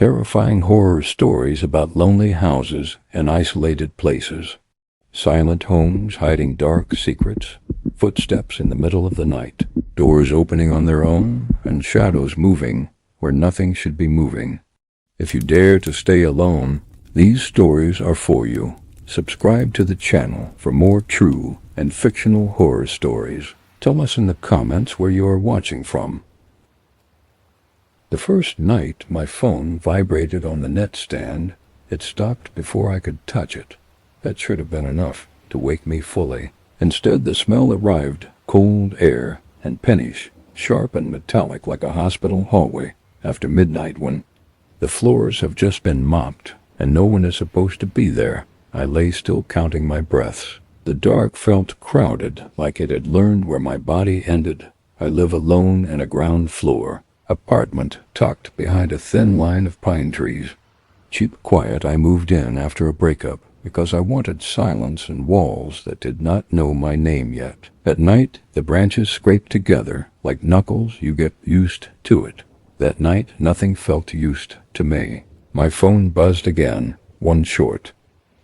Terrifying horror stories about lonely houses and isolated places. Silent homes hiding dark secrets. Footsteps in the middle of the night. Doors opening on their own and shadows moving where nothing should be moving. If you dare to stay alone, these stories are for you. Subscribe to the channel for more true and fictional horror stories. Tell us in the comments where you are watching from. The first night my phone vibrated on the nightstand, it stopped before I could touch it. That should have been enough to wake me fully. Instead, the smell arrived, cold air and pennies, sharp and metallic like a hospital hallway after midnight when the floors have just been mopped and no one is supposed to be there. I lay still counting my breaths. The dark felt crowded, like it had learned where my body ended. I live alone in a ground floor apartment tucked behind a thin line of pine trees. Cheap quiet. I moved in after a breakup because I wanted silence and walls that did not know my name yet. At night, the branches scraped together like knuckles. You get used to it. That night, nothing felt used to me. My phone buzzed again, one short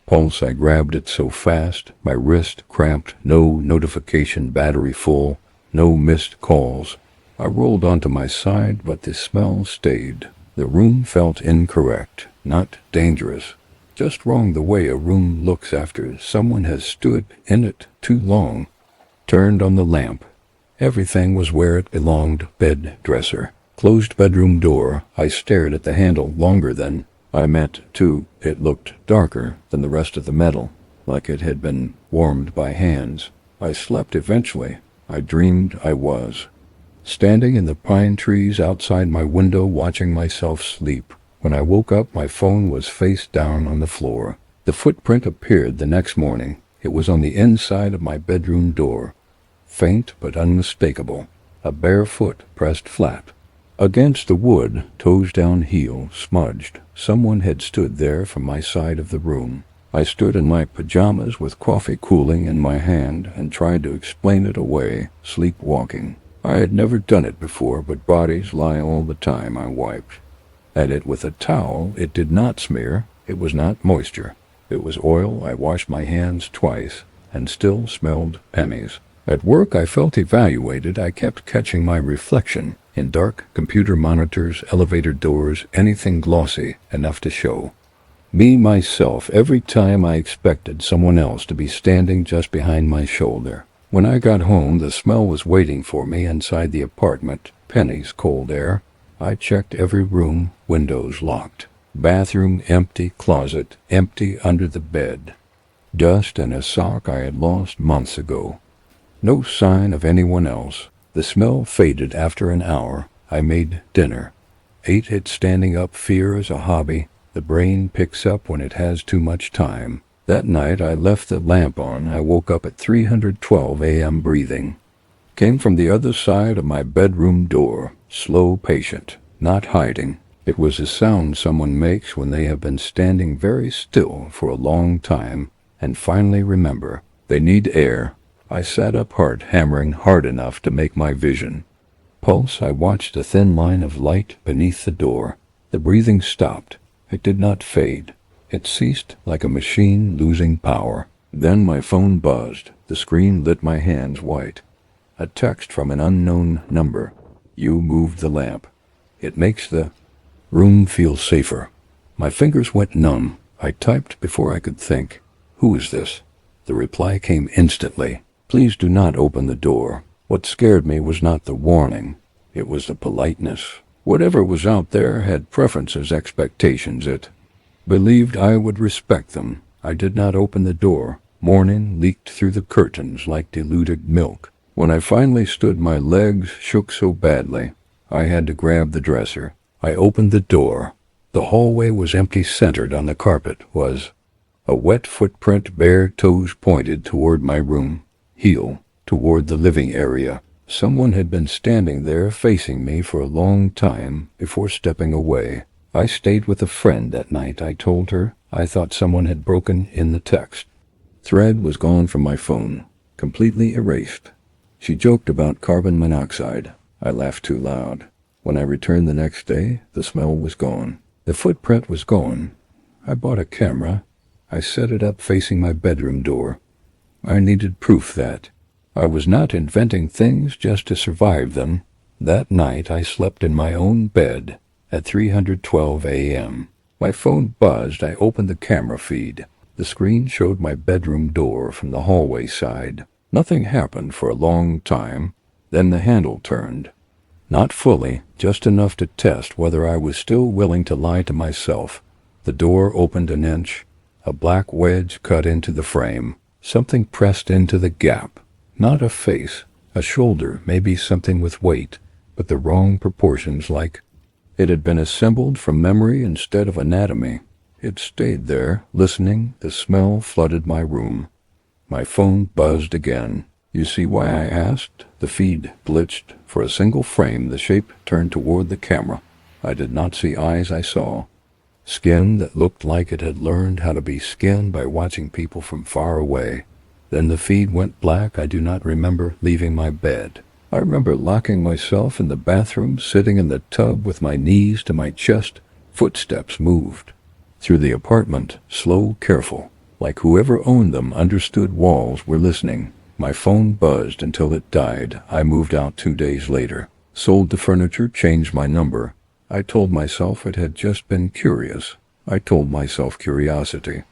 pulse. I grabbed it so fast, my wrist cramped. No notification, battery full, no missed calls. I rolled onto my side, but the smell stayed. The room felt incorrect, not dangerous, just wrong, the way a room looks after someone has stood in it too long. Turned on the lamp. Everything was where it belonged. Bed, dresser, closed bedroom door. I stared at the handle longer than I meant to. It looked darker than the rest of the metal, like it had been warmed by hands. I slept eventually. I dreamed I was standing in the pine trees outside my window watching myself sleep. When I woke up, my phone was face down on the floor. The footprint appeared the next morning. It was on the inside of my bedroom door. Faint but unmistakable. A bare foot pressed flat against the wood, toes down, heel smudged. Someone had stood there from my side of the room. I stood in my pajamas with coffee cooling in my hand and tried to explain it away, sleepwalking. I had never done it before, but bodies lie all the time. I wiped at it with a towel. It did not smear. It was not moisture. It was oil. I washed my hands twice and still smelled pennies. At work, I felt evaluated. I kept catching my reflection in dark computer monitors, elevator doors, anything glossy enough to show me myself. Every time I expected someone else to be standing just behind my shoulder. When I got home, the smell was waiting for me inside the apartment. Pennies, cold air. I checked every room, windows locked. Bathroom empty, closet empty, under the bed dust and a sock I had lost months ago. No sign of anyone else. The smell faded after an hour. I made dinner. Ate it standing up. Fear is a hobby. The brain picks up when it has too much time. That night I left the lamp on. I woke up at 3:12 a.m. Breathing came from the other side of my bedroom door. Slow, patient, not hiding. It was a sound someone makes when they have been standing very still for a long time and finally remember they need air. I sat up hard, hammering hard enough to make my vision. Pulse. I watched a thin line of light beneath the door. The breathing stopped. It did not fade. It ceased like a machine losing power. Then my phone buzzed. The screen lit my hands white. A text from an unknown number. You moved the lamp. It makes the room feel safer. My fingers went numb. I typed before I could think. Who is this? The reply came instantly. Please do not open the door. What scared me was not the warning. It was the politeness. Whatever was out there had preferences, expectations. It believed I would respect them. I did not open the door. Morning leaked through the curtains like diluted milk. When I finally stood, my legs shook so badly I had to grab the dresser. I opened the door. The hallway was empty. Centered on the carpet was a wet footprint. Bare toes pointed toward my room, heel toward the living area. Someone had been standing there facing me for a long time before stepping away. I stayed with a friend that night. I told her I thought someone had broken in. The text thread was gone from my phone, completely erased. She joked about carbon monoxide. I laughed too loud. When I returned the next day, the smell was gone. The footprint was gone. I bought a camera. I set it up facing my bedroom door. I needed proof that I was not inventing things just to survive them. That night I slept in my own bed at 3:12 a.m. My phone buzzed. I opened the camera feed. The screen showed my bedroom door from the hallway side. Nothing happened for a long time. Then the handle turned. Not fully, just enough to test whether I was still willing to lie to myself. The door opened an inch. A black wedge cut into the frame. Something pressed into the gap. Not a face, a shoulder, maybe something with weight, but the wrong proportions, like it had been assembled from memory instead of anatomy. It stayed there, listening. The smell flooded my room. My phone buzzed again. You see why I asked? The feed glitched. For a single frame, the shape turned toward the camera. I did not see eyes. I saw skin that looked like it had learned how to be skin by watching people from far away. Then the feed went black. I do not remember leaving my bed. I remember locking myself in the bathroom, sitting in the tub with my knees to my chest. Footsteps moved through the apartment, slow, careful, like whoever owned them understood walls were listening. My phone buzzed until it died. I moved out 2 days later. Sold the furniture, changed my number. I told myself it had just been curious. I told myself curiosity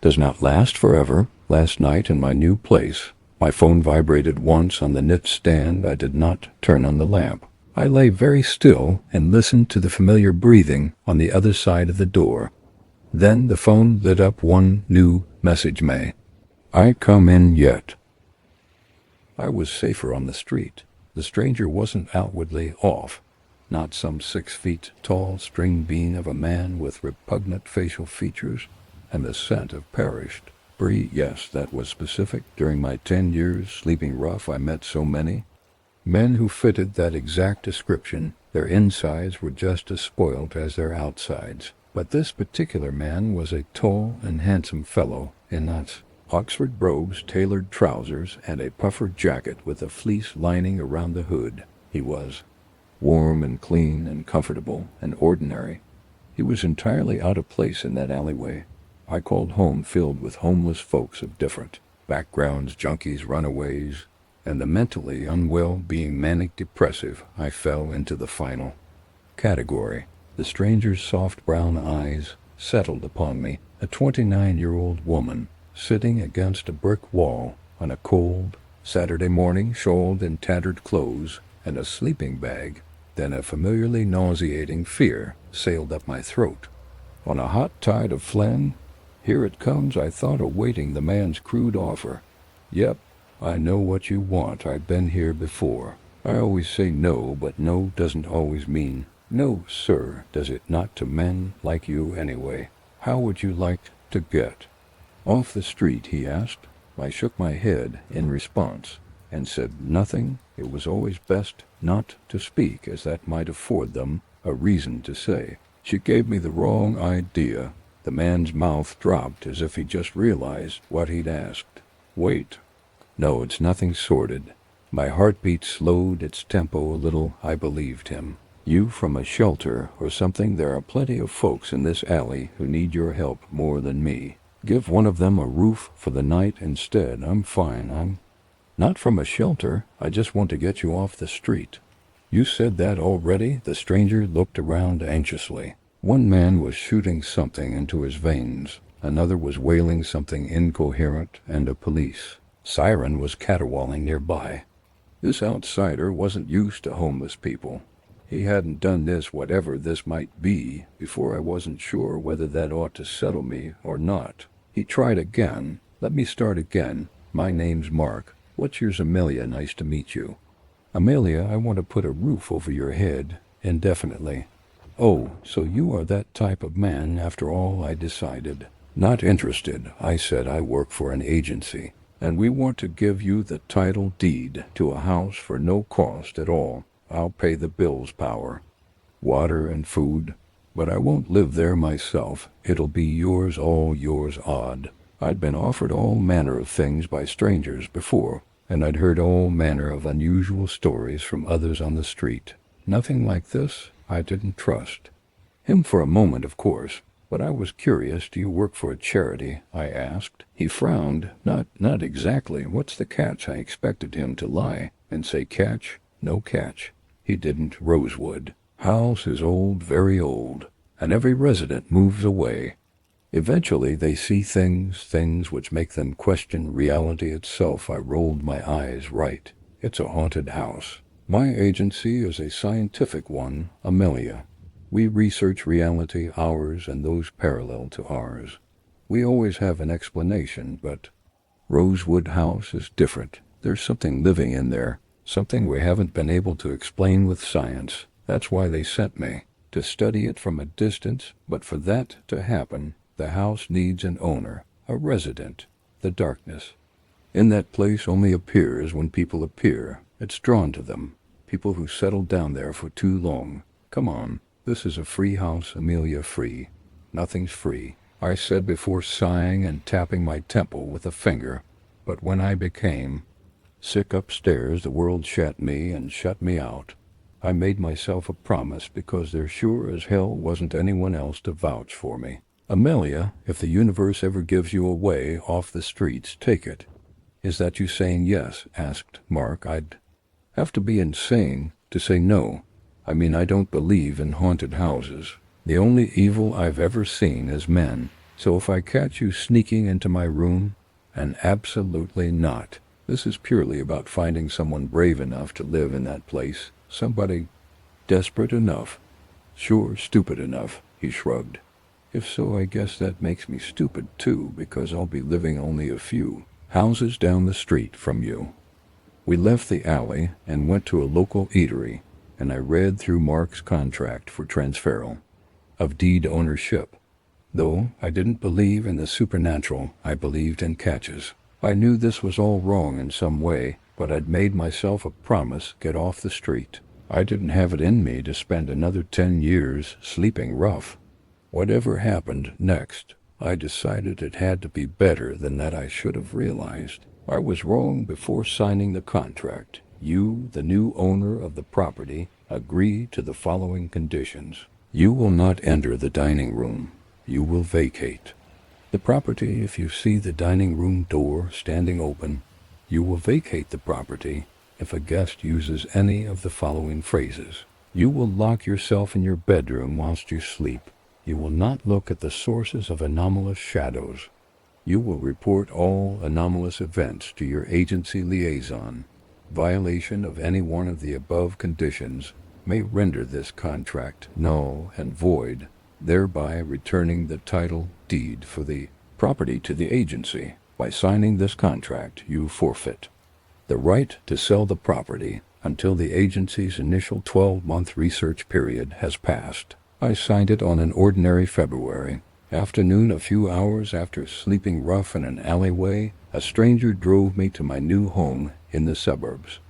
does not last forever. Last night in my new place, my phone vibrated once on the knit stand. I did not turn on the lamp. I lay very still and listened to the familiar breathing on the other side of the door. Then the phone lit up one new message. May I come in yet? I was safer on the street. The stranger wasn't outwardly off. Not some 6 feet tall string bean of a man with repugnant facial features and the scent of perished brie. Yes, that was specific. During my 10 years sleeping rough, I met so many men who fitted that exact description. Their insides were just as spoiled as their outsides. But this particular man was a tall and handsome fellow in knots, Oxford brogues, tailored trousers, and a puffer jacket with a fleece lining around the hood. He was warm and clean and comfortable and ordinary. He was entirely out of place in that alleyway. I called home filled with homeless folks of different backgrounds, junkies, runaways, and the mentally unwell being manic-depressive. I fell into the final category. The stranger's soft brown eyes settled upon me, a 29-year-old woman sitting against a brick wall on a cold Saturday morning, shawled in tattered clothes and a sleeping bag. Then a familiarly nauseating fear sailed up my throat. On a hot tide of phlegm, here it comes, I thought, awaiting the man's crude offer. Yep, I know what you want. I've been here before. I always say no, but no doesn't always mean no, sir, does it not, to men like you anyway? How would you like to get off the street, he asked. I shook my head in response and said nothing. It was always best not to speak, as that might afford them a reason to say. She gave me the wrong idea. The man's mouth dropped as if he just realized what he'd asked. Wait. No, it's nothing sordid. My heartbeat slowed its tempo a little. I believed him. You from a shelter or something? There are plenty of folks in this alley who need your help more than me. Give one of them a roof for the night instead. I'm fine. I'm not from a shelter. I just want to get you off the street. You said that already? The stranger looked around anxiously. One man was shooting something into his veins. Another was wailing something incoherent, and a police siren was caterwauling nearby. This outsider wasn't used to homeless people. He hadn't done this, whatever this might be, before. I wasn't sure whether that ought to settle me or not. He tried again. Let me start again. My name's Mark. What's yours? Amelia. Nice to meet you. Amelia, I want to put a roof over your head indefinitely. Oh, so you are that type of man after all. I decided. Not interested. I said I work for an agency, and we want to give you the title deed to a house for no cost at all. I'll pay the bills, power, water, and food, but I won't live there myself. It'll be yours, all yours. Odd. I'd been offered all manner of things by strangers before, and I'd heard all manner of unusual stories from others on the street. Nothing like this I didn't trust. Him for a moment, of course. But I was curious. Do you work for a charity? I asked. He frowned. Not exactly. What's the catch? I expected him to lie and say catch. No catch. He didn't. Rosewood. House is old, very old, and every resident moves away. Eventually they see things which make them question reality itself. I rolled my eyes. Right. It's a haunted house. My agency is a scientific one, Amelia. We research reality, ours and those parallel to ours. We always have an explanation, but Rosewood House is different. There's something living in there, something we haven't been able to explain with science. That's why they sent me, to study it from a distance, but for that to happen, the house needs an owner, a resident. The darkness in that place only appears when people appear. It's drawn to them, people who settled down there for too long. Come on, this is a free house, Amelia, free. Nothing's free, I said before sighing and tapping my temple with a finger. But when I became sick upstairs, the world shut me and shut me out. I made myself a promise because there sure as hell wasn't anyone else to vouch for me. Amelia, if the universe ever gives you a way off the streets, take it. Is that you saying yes? Asked Mark. I'd have to be insane to say no. I mean, I don't believe in haunted houses. The only evil I've ever seen is men. So if I catch you sneaking into my room, and absolutely not. This is purely about finding someone brave enough to live in that place. Somebody desperate enough. Sure, stupid enough, he shrugged. If so, I guess that makes me stupid too, because I'll be living only a few houses down the street from you. We left the alley and went to a local eatery, and I read through Mark's contract for transferal of deed ownership. Though I didn't believe in the supernatural, I believed in catches. I knew this was all wrong in some way, but I'd made myself a promise, get off the street. I didn't have it in me to spend another 10 years sleeping rough. Whatever happened next, I decided it had to be better than that. I should have realized I was wrong before signing the contract. You, the new owner of the property, agree to the following conditions. You will not enter the dining room. You will vacate the property. If you see the dining room door standing open, you will vacate the property if a guest uses any of the following phrases. You will lock yourself in your bedroom whilst you sleep. You will not look at the sources of anomalous shadows. You will report all anomalous events to your agency liaison. Violation of any one of the above conditions may render this contract null and void, thereby returning the title deed for the property to the agency. By signing this contract, you forfeit the right to sell the property until the agency's initial 12-month research period has passed. I signed it on an ordinary February afternoon. A few hours after sleeping rough in an alleyway, a stranger drove me to my new home in the suburbs.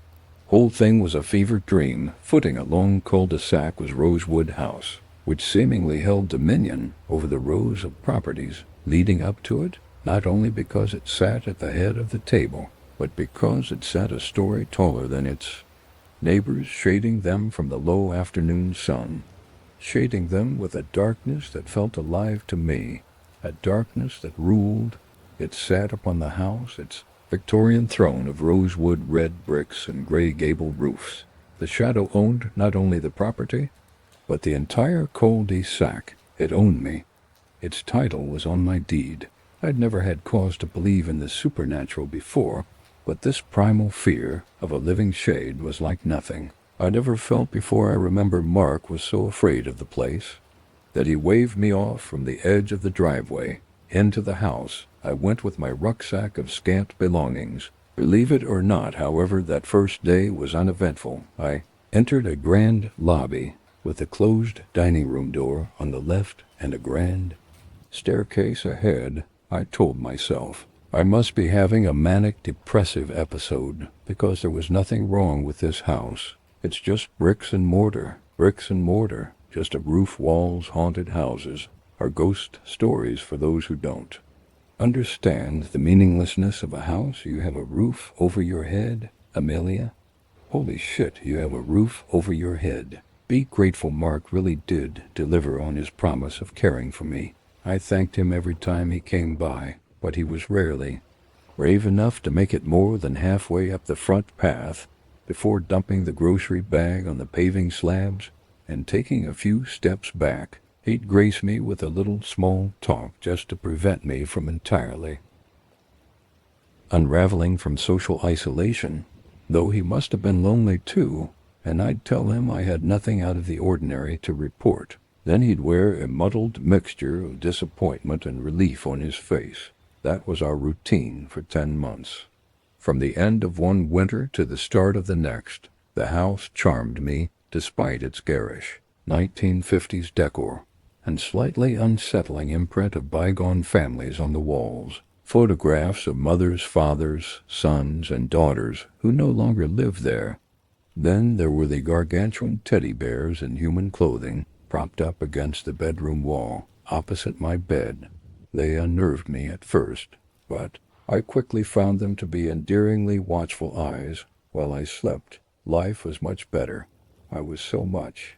Whole thing was a fever dream. Footing a long cul-de-sac was Rosewood House, which seemingly held dominion over the rows of properties leading up to it, not only because it sat at the head of the table, but because it sat a story taller than its neighbors, shading them from the low afternoon sun, shading them with a darkness that felt alive to me, a darkness that ruled. It sat upon the house, its Victorian throne of rosewood red bricks and gray gable roofs. The shadow owned not only the property, but the entire cul-de-sac. It owned me. Its title was on my deed. I'd never had cause to believe in the supernatural before, but this primal fear of a living shade was like nothing I'd ever felt before. I remember Mark was so afraid of the place that he waved me off from the edge of the driveway. Into the house I went with my rucksack of scant belongings. Believe it or not, however, that first day was uneventful. I entered a grand lobby with a closed dining room door on the left and a grand staircase ahead. I told myself I must be having a manic depressive episode, because there was nothing wrong with this house. It's just bricks and mortar, just a roof, walls. Haunted houses are ghost stories for those who don't understand the meaninglessness of a house. You have a roof over your head, Amelia. Holy shit, you have a roof over your head. Be grateful Mark really did deliver on his promise of caring for me. I thanked him every time he came by, but he was rarely brave enough to make it more than halfway up the front path before dumping the grocery bag on the paving slabs and taking a few steps back. He'd grace me with a little small talk just to prevent me from entirely unraveling from social isolation, though he must have been lonely too, and I'd tell him I had nothing out of the ordinary to report. Then he'd wear a muddled mixture of disappointment and relief on his face. That was our routine for 10 months. From the end of one winter to the start of the next, the house charmed me despite its garish 1950s decor and slightly unsettling imprint of bygone families on the walls. Photographs of mothers, fathers, sons, and daughters who no longer lived there. Then there were the gargantuan teddy bears in human clothing propped up against the bedroom wall opposite my bed. They unnerved me at first, but I quickly found them to be endearingly watchful eyes while I slept. Life was much better. I was so much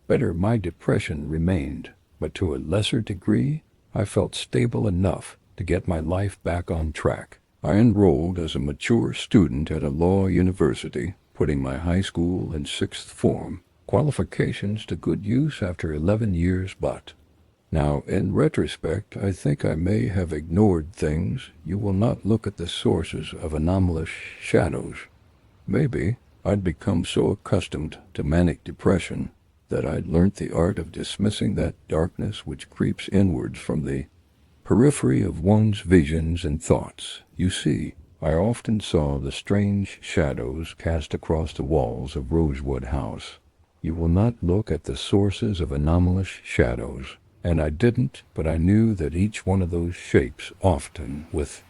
better. My depression remained, but to a lesser degree, I felt stable enough to get my life back on track. I enrolled as a mature student at a law university, putting my high school and sixth form qualifications to good use after 11 years, but now, in retrospect, I think I may have ignored things. You will not look at the sources of anomalous shadows. Maybe I'd become so accustomed to manic depression that I'd learnt the art of dismissing that darkness which creeps inwards from the periphery of one's visions and thoughts. You see, I often saw the strange shadows cast across the walls of Rosewood House. You will not look at the sources of anomalous shadows. And I didn't, but I knew that each one of those shapes, often with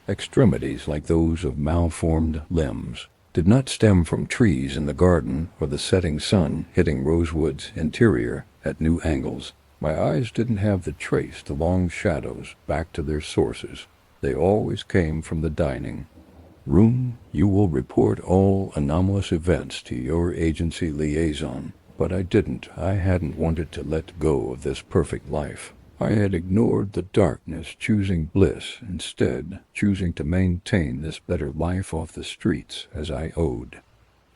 extremities like those of malformed limbs, did not stem from trees in the garden or the setting sun hitting Rosewood's interior at new angles. My eyes didn't have to trace the long shadows back to their sources. They always came from the dining room. You will report all anomalous events to your agency liaison. But I didn't. I hadn't wanted to let go of this perfect life. I had ignored the darkness, choosing bliss instead, choosing to maintain this better life off the streets as I owed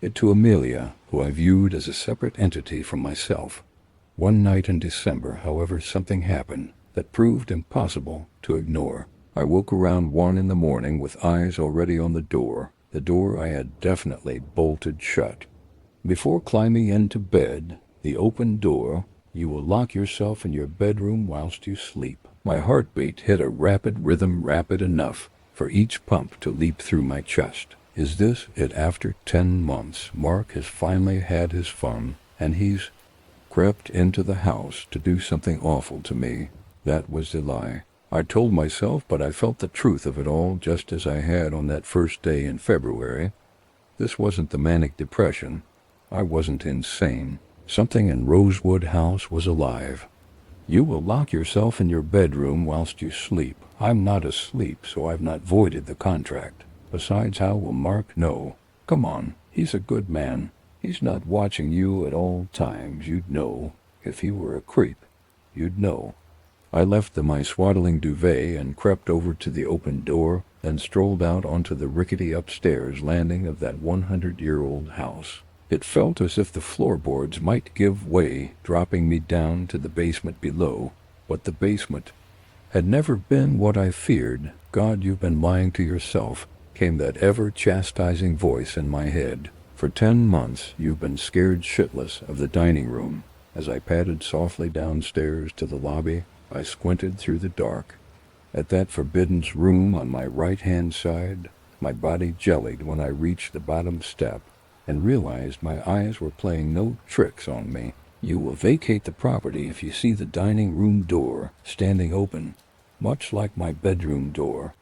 it to Amelia, who I viewed as a separate entity from myself. One night in December, however, something happened that proved impossible to ignore. I woke around 1 in the morning with eyes already on the door I had definitely bolted shut. Before climbing into bed, the open door, you will lock yourself in your bedroom whilst you sleep. My heartbeat hit a rapid rhythm, rapid enough for each pump to leap through my chest. Is this it? After 10 months, Mark has finally had his fun, and he's crept into the house to do something awful to me. That was the lie. I told myself, but I felt the truth of it all just as I had on that first day in February. This wasn't the manic depression. I wasn't insane. Something in Rosewood House was alive. You will lock yourself in your bedroom whilst you sleep. I'm not asleep, so I've not voided the contract. Besides, how will Mark know? Come on, he's a good man. He's not watching you at all times. You'd know. If he were a creep, you'd know. I left my swaddling duvet and crept over to the open door, then strolled out onto the rickety upstairs landing of that 100-year-old house. It felt as if the floorboards might give way, dropping me down to the basement below. But the basement had never been what I feared. God, you've been lying to yourself, came that ever-chastising voice in my head. For 10 months you've been scared shitless of the dining room. As I padded softly downstairs to the lobby, I squinted through the dark. At that forbidden room on my right-hand side, my body jellied when I reached the bottom step and realized my eyes were playing no tricks on me. You will vacate the property if you see the dining room door standing open, much like my bedroom door.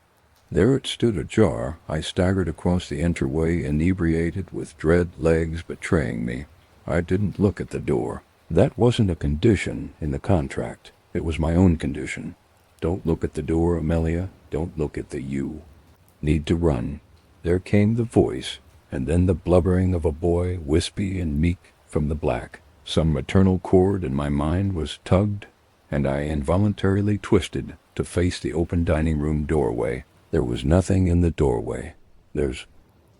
There it stood ajar. I staggered across the entryway, inebriated with dread, legs betraying me. I didn't look at the door. That wasn't a condition in the contract. It was my own condition. Don't look at the door, Amelia. Don't look at the you. Need to run. There came the voice, and then the blubbering of a boy, wispy and meek from the black. Some maternal cord in my mind was tugged, and I involuntarily twisted to face the open dining room doorway. There was nothing in the doorway. There's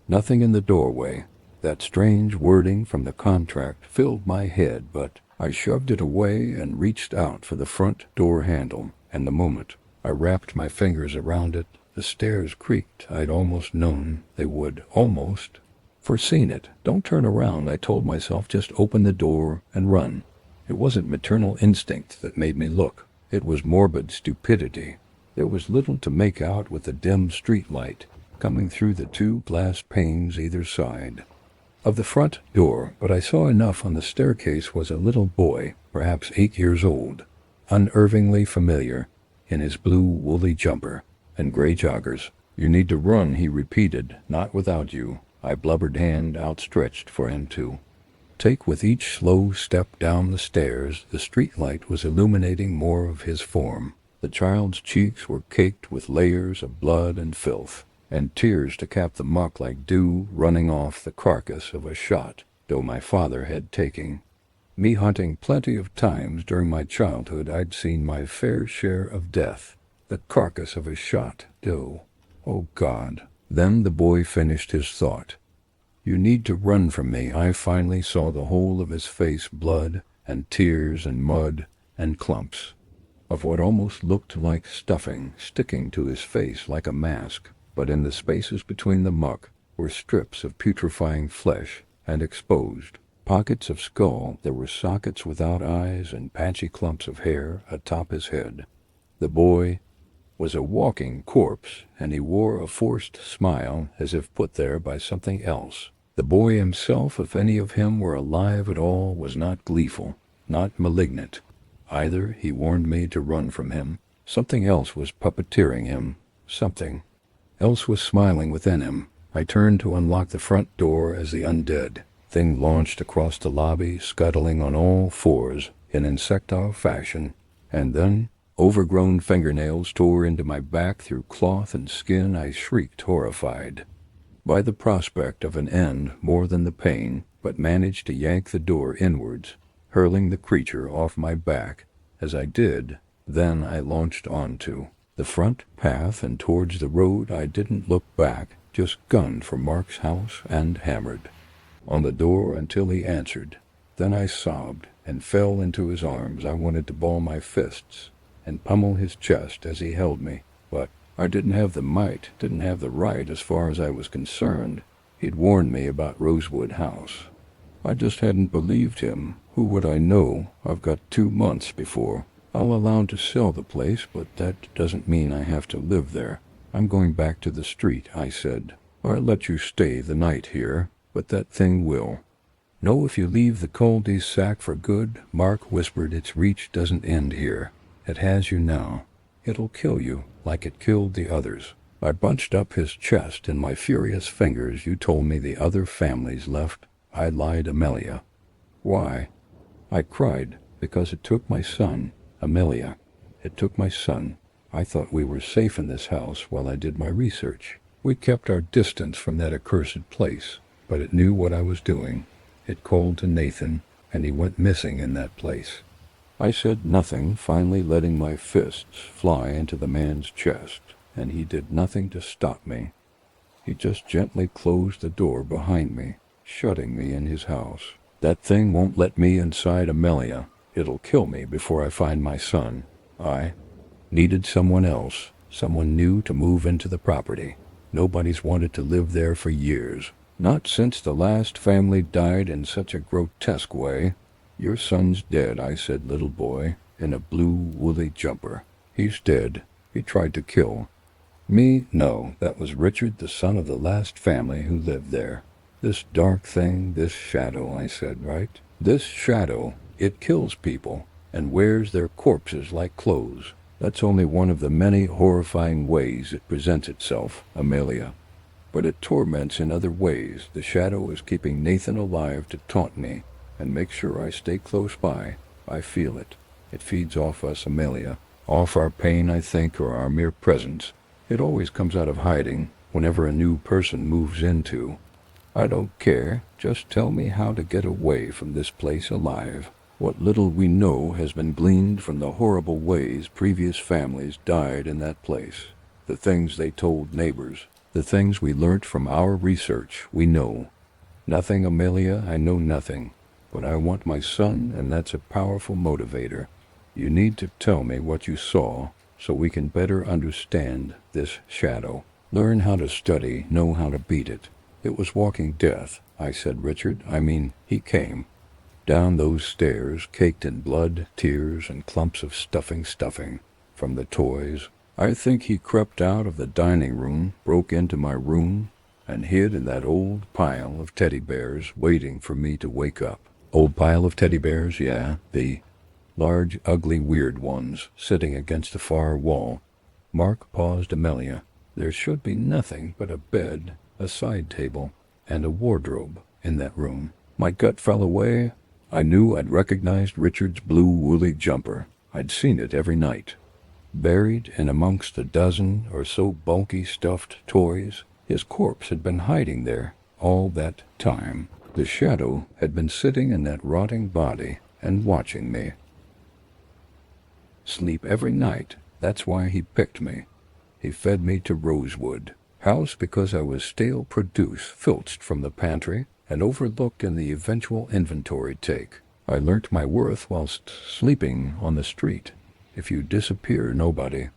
nothing in the doorway. That strange wording from the contract filled my head, but I shoved it away and reached out for the front door handle, and the moment I wrapped my fingers around it, the stairs creaked. I'd almost known they would, almost foreseen it. Don't turn around, I told myself. Just open the door and run. It wasn't maternal instinct that made me look. It was morbid stupidity. There was little to make out with the dim street light coming through the 2 glass panes either side of the front door, but I saw enough. On the staircase was a little boy, perhaps 8 years old, unnervingly familiar, in his blue woolly jumper and gray joggers. You need to run, he repeated. Not without you. I blubbered, hand outstretched for him to take. With each slow step down the stairs, the street light was illuminating more of his form. The child's cheeks were caked with layers of blood and filth, and tears to cap the muck like dew running off the carcass of a shot, though my father had taken me hunting plenty of times during my childhood. I'd seen my fair share of death. The carcass of a shot doe. Oh God. Then the boy finished his thought. You need to run from me. I finally saw the whole of his face, blood and tears and mud and clumps of what almost looked like stuffing sticking to his face like a mask, but in the spaces between the muck were strips of putrefying flesh and exposed pockets of skull. There were sockets without eyes and patchy clumps of hair atop his head. The boy was a walking corpse, and he wore a forced smile as if put there by something else. The boy himself, if any of him were alive at all, was not gleeful, not malignant either. He warned me to run from him. Something else was puppeteering him. Something else was smiling within him. I turned to unlock the front door as the undead thing launched across the lobby, scuttling on all fours in insectile fashion, and then overgrown fingernails tore into my back through cloth and skin. I shrieked, horrified by the prospect of an end more than the pain, but managed to yank the door inwards, hurling the creature off my back. As I did, then I launched onto the front path and towards the road. I didn't look back, just gunned for Mark's house and hammered on the door until he answered. Then I sobbed and fell into his arms. I wanted to ball my fists and pummel his chest as he held me, but I didn't have the might, didn't have the right as far as I was concerned. He'd warned me about Rosewood House. I just hadn't believed him. Who would I know? I've got 2 months before I'll allow to sell the place, but that doesn't mean I have to live there. I'm going back to the street, I said. I'll let you stay the night here, but that thing will. No, if you leave the cul-de-sac for good, Mark whispered. Its reach doesn't end here. It has you now. It'll kill you, like it killed the others. I bunched up his chest in my furious fingers. You told me the other families left. I lied, Amelia. Why? I cried. Because it took my son, Amelia. It took my son. I thought we were safe in this house while I did my research. We kept our distance from that accursed place, but it knew what I was doing. It called to Nathan, and he went missing in that place. I said nothing, finally letting my fists fly into the man's chest, and he did nothing to stop me. He just gently closed the door behind me, shutting me in his house. That thing won't let me inside, Amelia. It'll kill me before I find my son. I needed someone else, someone new to move into the property. Nobody's wanted to live there for years. Not since the last family died in such a grotesque way. Your son's dead, I said, little boy, in a blue woolly jumper. He's dead. He tried to kill me. No, that was Richard, the son of the last family who lived there. This dark thing, this shadow, I said, right? This shadow, it kills people and wears their corpses like clothes. That's only one of the many horrifying ways it presents itself, Amelia. But it torments in other ways. The shadow is keeping Nathan alive to taunt me and make sure I stay close by. I feel it. It feeds off us, Amelia. Off our pain, I think, or our mere presence. It always comes out of hiding whenever a new person moves into I don't care. Just tell me how to get away from this place alive. What little we know has been gleaned from the horrible ways previous families died in that place. The things they told neighbors. The things we learnt from our research. We know. Nothing, Amelia, I know nothing. But I want my son, and that's a powerful motivator. You need to tell me what you saw, so we can better understand this shadow. Learn how to study, know how to beat it. It was walking death, I said, Richard. He came. Down those stairs, caked in blood, tears, and clumps of stuffing from the toys. I think he crept out of the dining room, broke into my room, and hid in that old pile of teddy bears, waiting for me to wake up. Old pile of teddy bears, yeah, the large, ugly, weird ones, sitting against the far wall. Mark paused. Amelia, there should be nothing but a bed, a side table, and a wardrobe in that room. My gut fell away. I knew I'd recognized Richard's blue woolly jumper. I'd seen it every night. Buried in amongst a dozen or so bulky stuffed toys, his corpse had been hiding there all that time. The shadow had been sitting in that rotting body and watching me. Sleep every night. That's why he picked me. He fed me to Rosewood House because I was stale produce filched from the pantry and overlooked in the eventual inventory take. I learnt my worth whilst sleeping on the street. If you disappear, nobody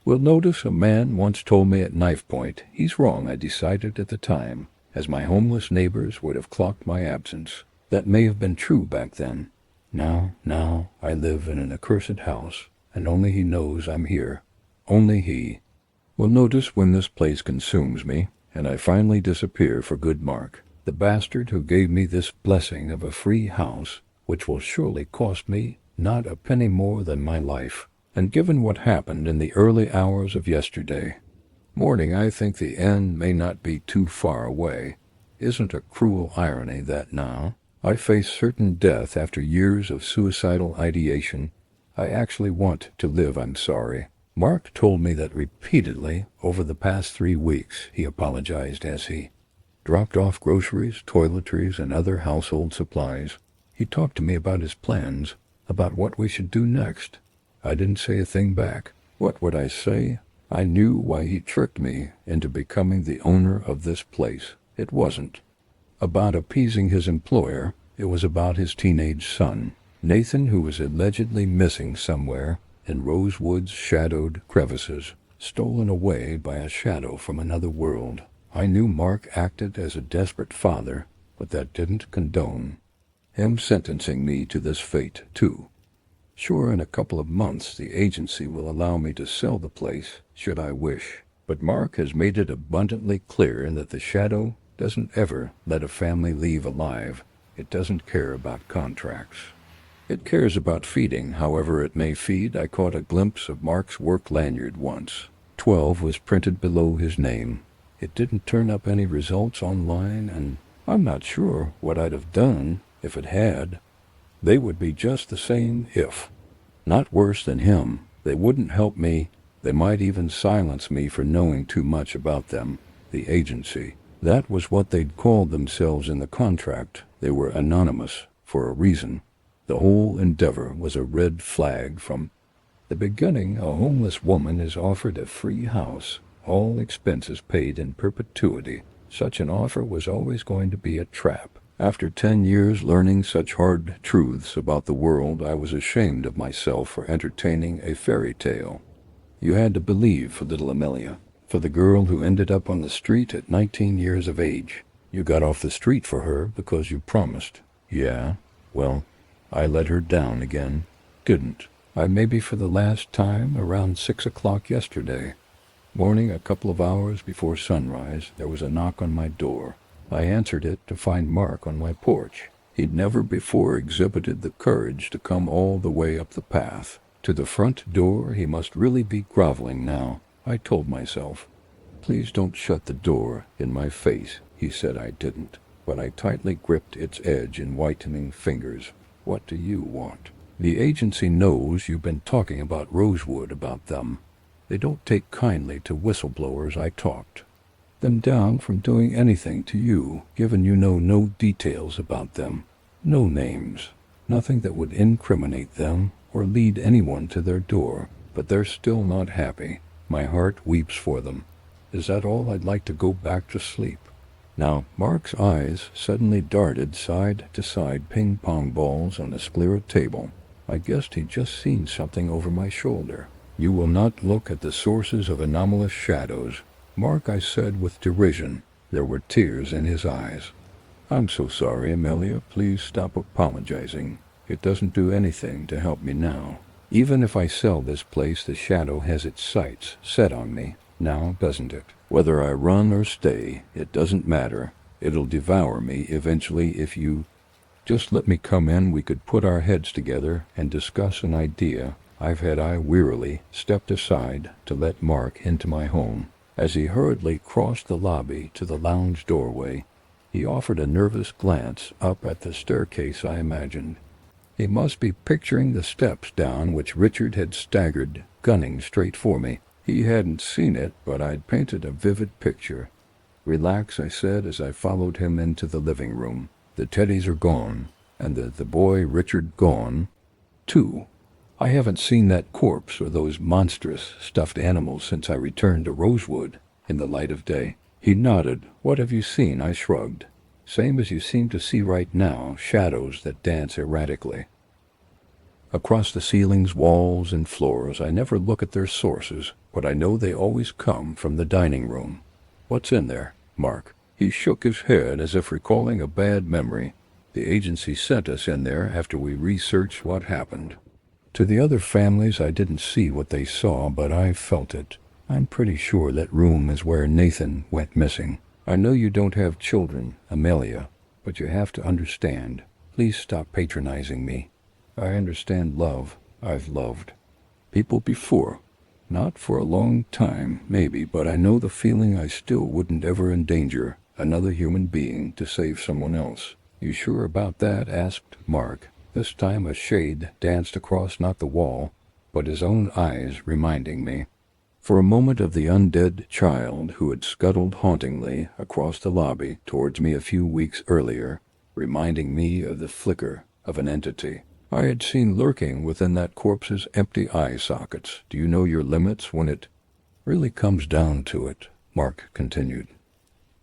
will notice. A man once told me at knife point. He's wrong, I decided at the time, as my homeless neighbors would have clocked my absence. That may have been true back then. Now, I live in an accursed house, and only he knows I'm here. Only he will notice when this place consumes me, and I finally disappear for good. Mark, the bastard who gave me this blessing of a free house, which will surely cost me not a penny more than my life. And given what happened in the early hours of yesterday morning, I think the end may not be too far away. Isn't a cruel irony that now I face certain death after years of suicidal ideation, I actually want to live? I'm sorry. Mark told me that repeatedly over the past 3 weeks. He apologized as he dropped off groceries, toiletries, and other household supplies. He talked to me about his plans, about what we should do next. I didn't say a thing back. What would I say? I knew why he tricked me into becoming the owner of this place. It wasn't about appeasing his employer. It was about his teenage son, Nathan, who was allegedly missing somewhere in Rosewood's shadowed crevices, stolen away by a shadow from another world. I knew Mark acted as a desperate father, but that didn't condone him sentencing me to this fate, too. Sure, in a couple of months the agency will allow me to sell the place, should I wish. But Mark has made it abundantly clear that the shadow doesn't ever let a family leave alive. It doesn't care about contracts. It cares about feeding, however it may feed. I caught a glimpse of Mark's work lanyard once. 12 was printed below his name. It didn't turn up any results online, and I'm not sure what I'd have done if it had. They would be just the same, if not worse than him. They wouldn't help me. They might even silence me for knowing too much about them. The agency. That was what they'd called themselves in the contract. They were anonymous, for a reason. The whole endeavor was a red flag from the beginning. A homeless woman is offered a free house, all expenses paid in perpetuity. Such an offer was always going to be a trap. After 10 years learning such hard truths about the world, I was ashamed of myself for entertaining a fairy tale. You had to believe for little Amelia, for the girl who ended up on the street at 19 years of age. You got off the street for her because you promised. Yeah, well, I let her down again. Didn't I? Maybe for the last time around 6 o'clock yesterday morning, a couple of hours before sunrise, there was a knock on my door. I answered it to find Mark on my porch. He'd never before exhibited the courage to come all the way up the path. To the front door. He must really be groveling now, I told myself. Please don't shut the door in my face. He said I didn't, but I tightly gripped its edge in whitening fingers. What do you want? The agency knows you've been talking about Rosewood, about them. They don't take kindly to whistleblowers. I talked. them down from doing anything to you, given you know no details about them, no names, nothing that would incriminate them or lead anyone to their door, but they're still not happy. My heart weeps for them. Is that all? I'd like to go back to sleep. Now, Mark's eyes suddenly darted side to side ping-pong balls on the sclera table. I guessed he'd just seen something over my shoulder. You will not look at the sources of anomalous shadows, Mark, I said with derision. There were tears in his eyes. I'm so sorry, Amelia. Please stop apologizing. It doesn't do anything to help me now. Even if I sell this place, the shadow has its sights set on me. Now, doesn't it? Whether I run or stay, it doesn't matter. It'll devour me eventually if you... Just let me come in. We could put our heads together and discuss an idea. I wearily stepped aside to let Mark into my home. As he hurriedly crossed the lobby to the lounge doorway, he offered a nervous glance up at the staircase, I imagined. He must be picturing the steps down which Richard had staggered, gunning straight for me. He hadn't seen it, but I'd painted a vivid picture. Relax, I said as I followed him into the living room. The teddies are gone, and the boy Richard gone, too. I haven't seen that corpse or those monstrous stuffed animals since I returned to Rosewood in the light of day. He nodded. What have you seen? I shrugged. Same as you seem to see right now, shadows that dance erratically. Across the ceilings, walls, and floors, I never look at their sources, but I know they always come from the dining room. What's in there, Mark? He shook his head as if recalling a bad memory. The agency sent us in there after we researched what happened. To the other families, I didn't see what they saw, but I felt it. I'm pretty sure that room is where Nathan went missing. I know you don't have children, Amelia, but you have to understand. Please stop patronizing me. I understand love. I've loved people before. Not for a long time, maybe, but I know the feeling. I still wouldn't ever endanger another human being to save someone else. You sure about that? Asked Mark. This time a shade danced across not the wall, but his own eyes, reminding me for a moment of the undead child who had scuttled hauntingly across the lobby towards me a few weeks earlier, reminding me of the flicker of an entity I had seen lurking within that corpse's empty eye sockets. Do you know your limits when it really comes down to it? Mark continued.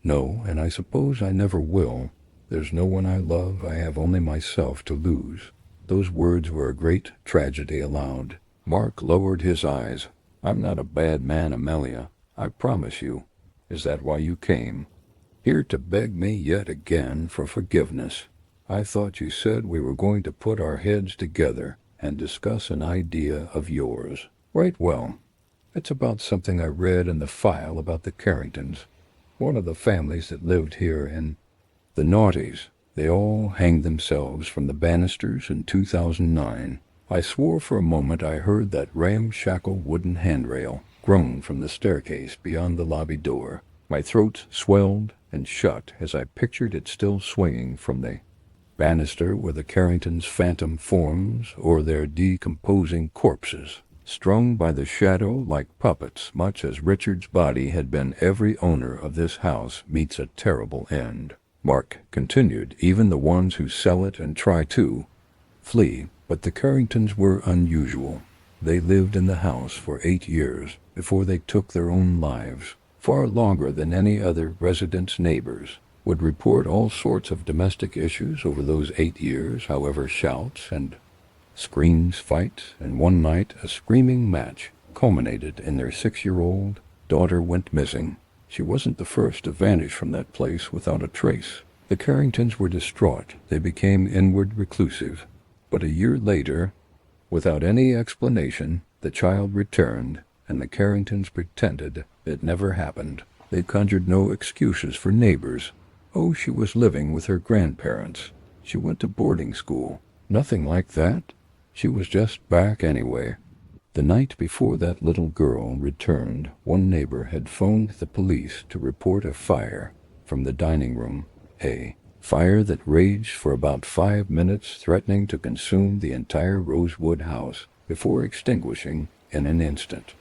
No, and I suppose I never will. There's no one I love. I have only myself to lose. Those words were a great tragedy aloud. Mark lowered his eyes. I'm not a bad man, Amelia. I promise you. Is that why you came? Here to beg me yet again for forgiveness? I thought you said we were going to put our heads together and discuss an idea of yours. Right, well, it's about something I read in the file about the Carringtons, one of the families that lived here in the noughties. They all hanged themselves from the banisters in 2009. I swore for a moment I heard that ramshackle wooden handrail groan from the staircase beyond the lobby door. My throat swelled and shut as I pictured it still swinging from the banister where the Carringtons' phantom forms or their decomposing corpses, strung by the shadow like puppets, much as Richard's body had been. Every owner of this house meets a terrible end, Mark continued, even the ones who sell it and try to flee. But the Carringtons were unusual. They lived in the house for 8 years before they took their own lives, far longer than any other residents' neighbors would report all sorts of domestic issues over those 8 years, however shouts and screams, fights, and one night a screaming match culminated in their 6-year-old daughter went missing. She wasn't the first to vanish from that place without a trace. The Carringtons were distraught. They became inward reclusive. But a year later, without any explanation, the child returned, and the Carringtons pretended it never happened. They conjured no excuses for neighbors. Oh, she was living with her grandparents. She went to boarding school. Nothing like that. She was just back anyway. The night before that little girl returned, one neighbor had phoned the police to report a fire from the dining room, a fire that raged for about 5 minutes, threatening to consume the entire Rosewood house before extinguishing in an instant.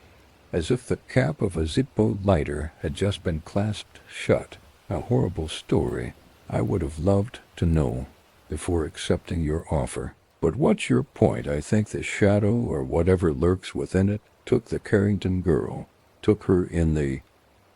as if the cap of a Zippo lighter had just been clasped shut. A horrible story. I would have loved to know before accepting your offer. But what's your point? I think the shadow, or whatever lurks within it, took the Carrington girl, took her in the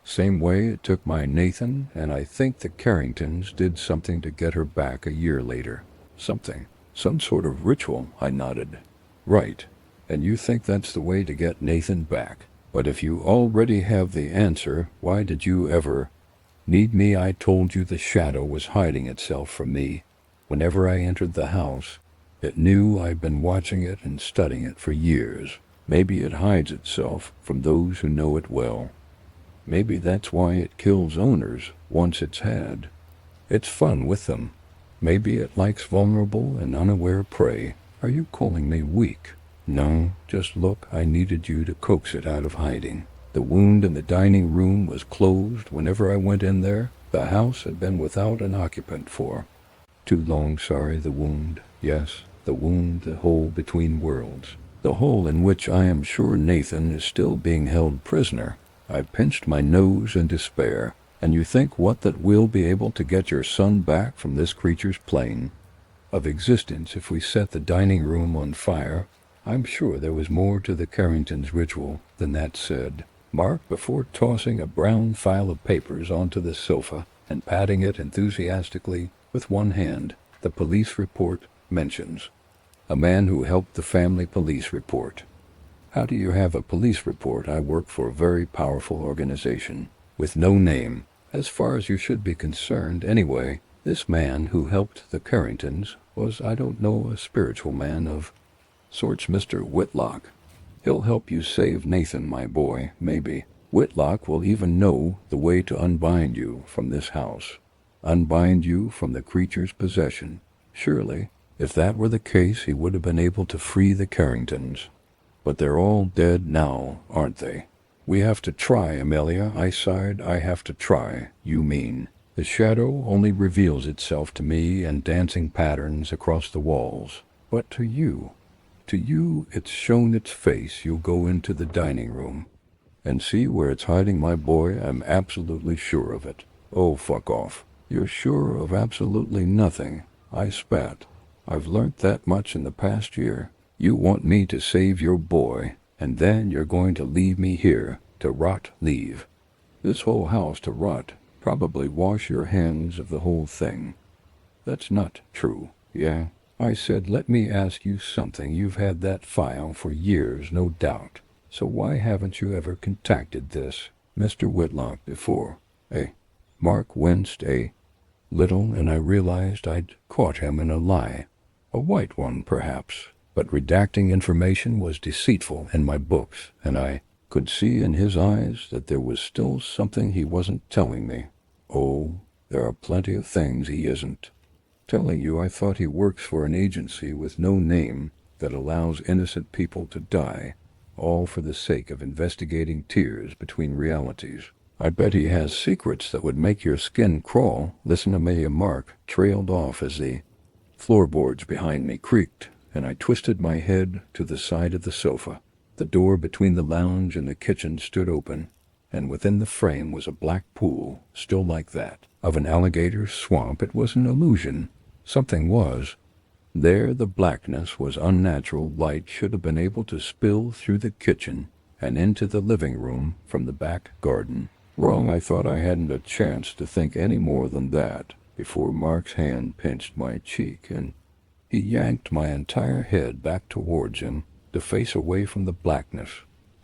same way it took my Nathan, and I think the Carringtons did something to get her back a year later. Something. Some sort of ritual, I nodded. Right. And you think that's the way to get Nathan back. But if you already have the answer, why did you ever need me? I told you the shadow was hiding itself from me. Whenever I entered the house, it knew I'd been watching it and studying it for years. Maybe it hides itself from those who know it well. Maybe that's why it kills owners once it's had. It's fun with them. Maybe it likes vulnerable and unaware prey. Are you calling me weak? No, just look, I needed you to coax it out of hiding. The wound in the dining room was closed whenever I went in there. The house had been without an occupant for too long. Sorry, the wound. Yes, the wound, the hole between worlds. The hole in which I am sure Nathan is still being held prisoner. I pinched my nose in despair. And you think what, that we'll be able to get your son back from this creature's plane of existence if we set the dining room on fire? I'm sure there was more to the Carringtons' ritual than that said. Mark, before tossing a brown file of papers onto the sofa and patting it enthusiastically with one hand, the police report mentions a man who helped the family police report. How do you have a police report? I work for a very powerful organization with no name, as far as you should be concerned. Anyway, this man who helped the Carringtons was, I don't know, a spiritual man of sorts. Mr. Whitlock. He'll help you save Nathan, my boy, maybe. Whitlock will even know the way to unbind you from this house. Unbind you from the creature's possession. Surely, if that were the case, he would have been able to free the Carringtons. But they're all dead now, aren't they? We have to try, Amelia, I sighed. I have to try, you mean. The shadow only reveals itself to me in dancing patterns across the walls. But to you it's shown its face. You'll go into the dining room and see where it's hiding, my boy. I'm absolutely sure of it. Oh, fuck off. You're sure of absolutely nothing. I spat. I've learnt that much in the past year. You want me to save your boy, and then you're going to leave me here to rot. Leave this whole house to rot. Probably wash your hands of the whole thing. That's not true. Yeah, I said, let me ask you something. You've had that file for years, no doubt. So why haven't you ever contacted this Mr. Whitlock before? Mark winced a little, and I realized I'd caught him in a lie. A white one, perhaps. But redacting information was deceitful in my books, and I could see in his eyes that there was still something he wasn't telling me. Oh, there are plenty of things he isn't telling you. I thought he works for an agency with no name that allows innocent people to die, all for the sake of investigating tears between realities. I bet he has secrets that would make your skin crawl. Listen to me. Mark trailed off as the floorboards behind me creaked, and I twisted my head to the side of the sofa. The door between the lounge and the kitchen stood open, and within the frame was a black pool, still like that of an alligator swamp. It was an illusion. Something was there. The blackness was unnatural. Light should have been able to spill through the kitchen and into the living room from the back garden. Wrong. I thought I hadn't a chance to think any more than that before Mark's hand pinched my cheek, and he yanked my entire head back towards him, to face away from the blackness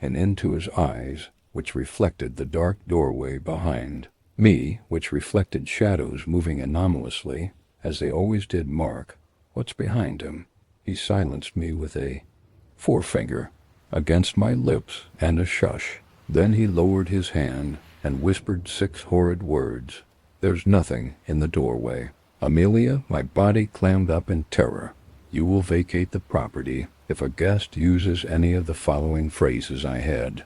and into his eyes, which reflected the dark doorway behind me, which reflected shadows moving anomalously, as they always did. Mark, what's behind him? He silenced me with a forefinger against my lips and a shush. Then he lowered his hand and whispered 6 horrid words. There's nothing in the doorway. Amelia, my body clammed up in terror. You will vacate the property if a guest uses any of the following phrases. I had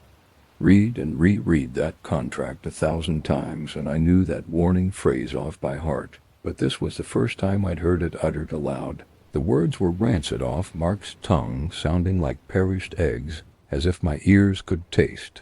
read and reread that contract 1,000 times, and I knew that warning phrase off by heart. But this was the first time I'd heard it uttered aloud. The words were rancid off Mark's tongue, sounding like perished eggs, as if my ears could taste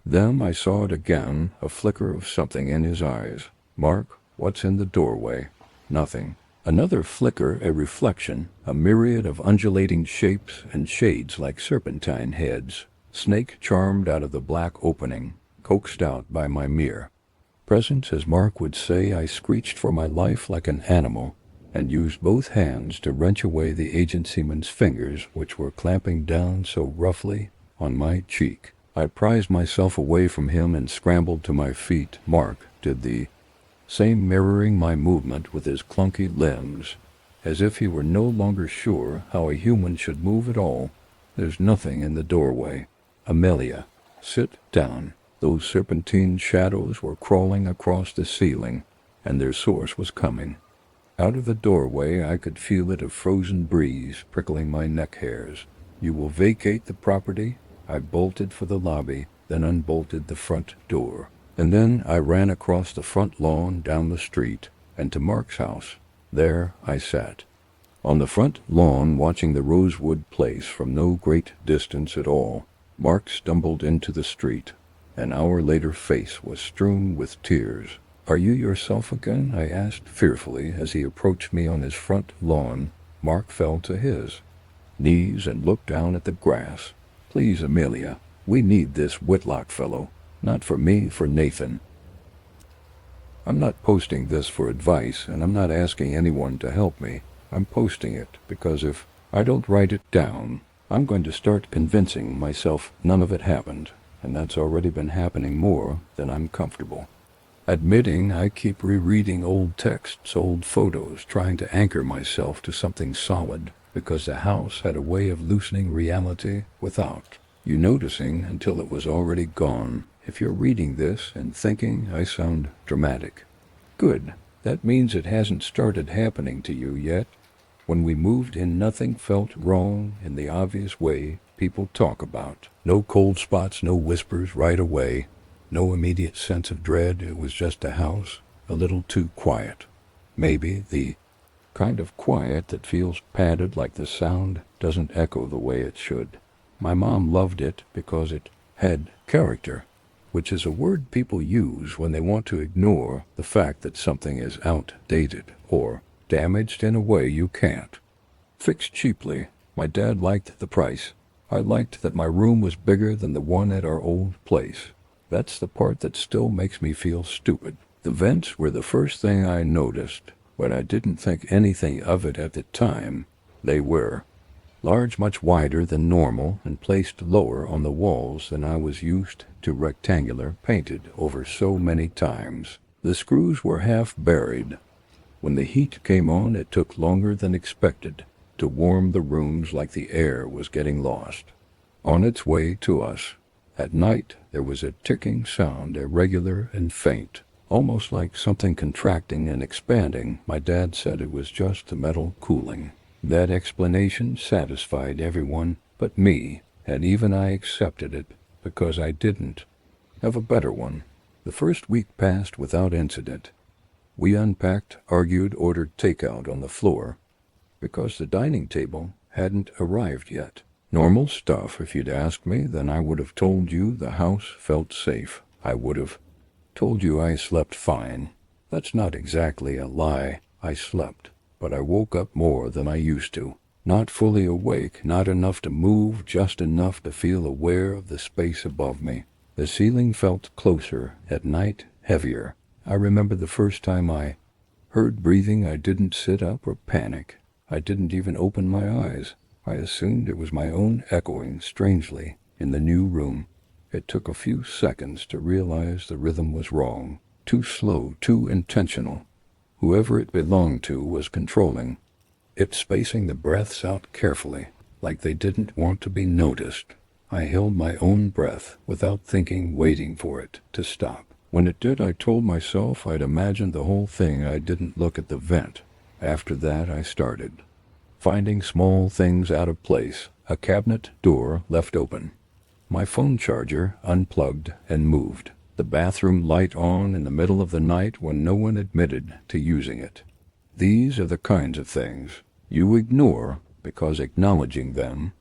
Then I saw it again, a flicker of something in his eyes. "Mark, what's in the doorway?" "Nothing." Another flicker, a reflection, a myriad of undulating shapes and shades like serpentine heads, snake charmed out of the black opening, coaxed out by my mirror. Presence, as Mark would say, I screeched for my life like an animal, and used both hands to wrench away the agencyman's fingers which were clamping down so roughly on my cheek. I prized myself away from him and scrambled to my feet. Mark did the same, mirroring my movement with his clunky limbs, as if he were no longer sure how a human should move at all. "There's nothing in the doorway." "Amelia, sit down." Those serpentine shadows were crawling across the ceiling, and their source was coming. Out of the doorway I could feel it, a frozen breeze prickling my neck hairs. "You will vacate the property?" I bolted for the lobby, then unbolted the front door. And then I ran across the front lawn, down the street, and to Mark's house. There I sat, on the front lawn, watching the Rosewood place from no great distance at all. Mark stumbled into the street. An hour later, face was strewn with tears. "Are you yourself again?" I asked fearfully as he approached me on his front lawn. Mark fell to his knees and looked down at the grass. "Please, Amelia, we need this Whitlock fellow. Not for me, for Nathan. I'm not posting this for advice, and I'm not asking anyone to help me. I'm posting it because if I don't write it down, I'm going to start convincing myself none of it happened, and that's already been happening more than I'm comfortable admitting. I keep rereading old texts, old photos, trying to anchor myself to something solid, because the house had a way of loosening reality without you noticing until it was already gone. If you're reading this and thinking I sound dramatic, good. That means it hasn't started happening to you yet. When we moved in, nothing felt wrong in the obvious way people talk about. No cold spots, no whispers right away, no immediate sense of dread. It was just a house, a little too quiet. Maybe the kind of quiet that feels padded, like the sound doesn't echo the way it should. My mom loved it because it had character, which is a word people use when they want to ignore the fact that something is outdated or damaged in a way you can't fix cheaply. My dad liked the price. I liked that my room was bigger than the one at our old place. That's the part that still makes me feel stupid. The vents were the first thing I noticed, but I didn't think anything of it at the time. They were large, much wider than normal, and placed lower on the walls than I was used to, rectangular, painted over so many times. The screws were half buried. When the heat came on, it took longer than expected to warm the rooms, like the air was getting lost on its way to us. At night, there was a ticking sound, irregular and faint, almost like something contracting and expanding. My dad said it was just the metal cooling. That explanation satisfied everyone but me, and even I accepted it because I didn't have a better one. The first week passed without incident. We unpacked, argued, ordered takeout on the floor because the dining table hadn't arrived yet. Normal stuff. If you'd asked me, then I would have told you the house felt safe. I would have told you I slept fine. That's not exactly a lie. I slept, but I woke up more than I used to. Not fully awake, not enough to move, just enough to feel aware of the space above me. The ceiling felt closer, at night heavier. I remember the first time I heard breathing. I didn't sit up or panic. I didn't even open my eyes. I assumed it was my own echoing strangely in the new room. It took a few seconds to realize the rhythm was wrong, too slow, too intentional. Whoever it belonged to was controlling it, spacing the breaths out carefully, like they didn't want to be noticed. I held my own breath without thinking, waiting for it to stop. When it did, I told myself I'd imagined the whole thing. I didn't look at the vent. After that, I started finding small things out of place. A cabinet door left open, my phone charger unplugged and moved, the bathroom light on in the middle of the night when no one admitted to using it. These are the kinds of things you ignore because acknowledging them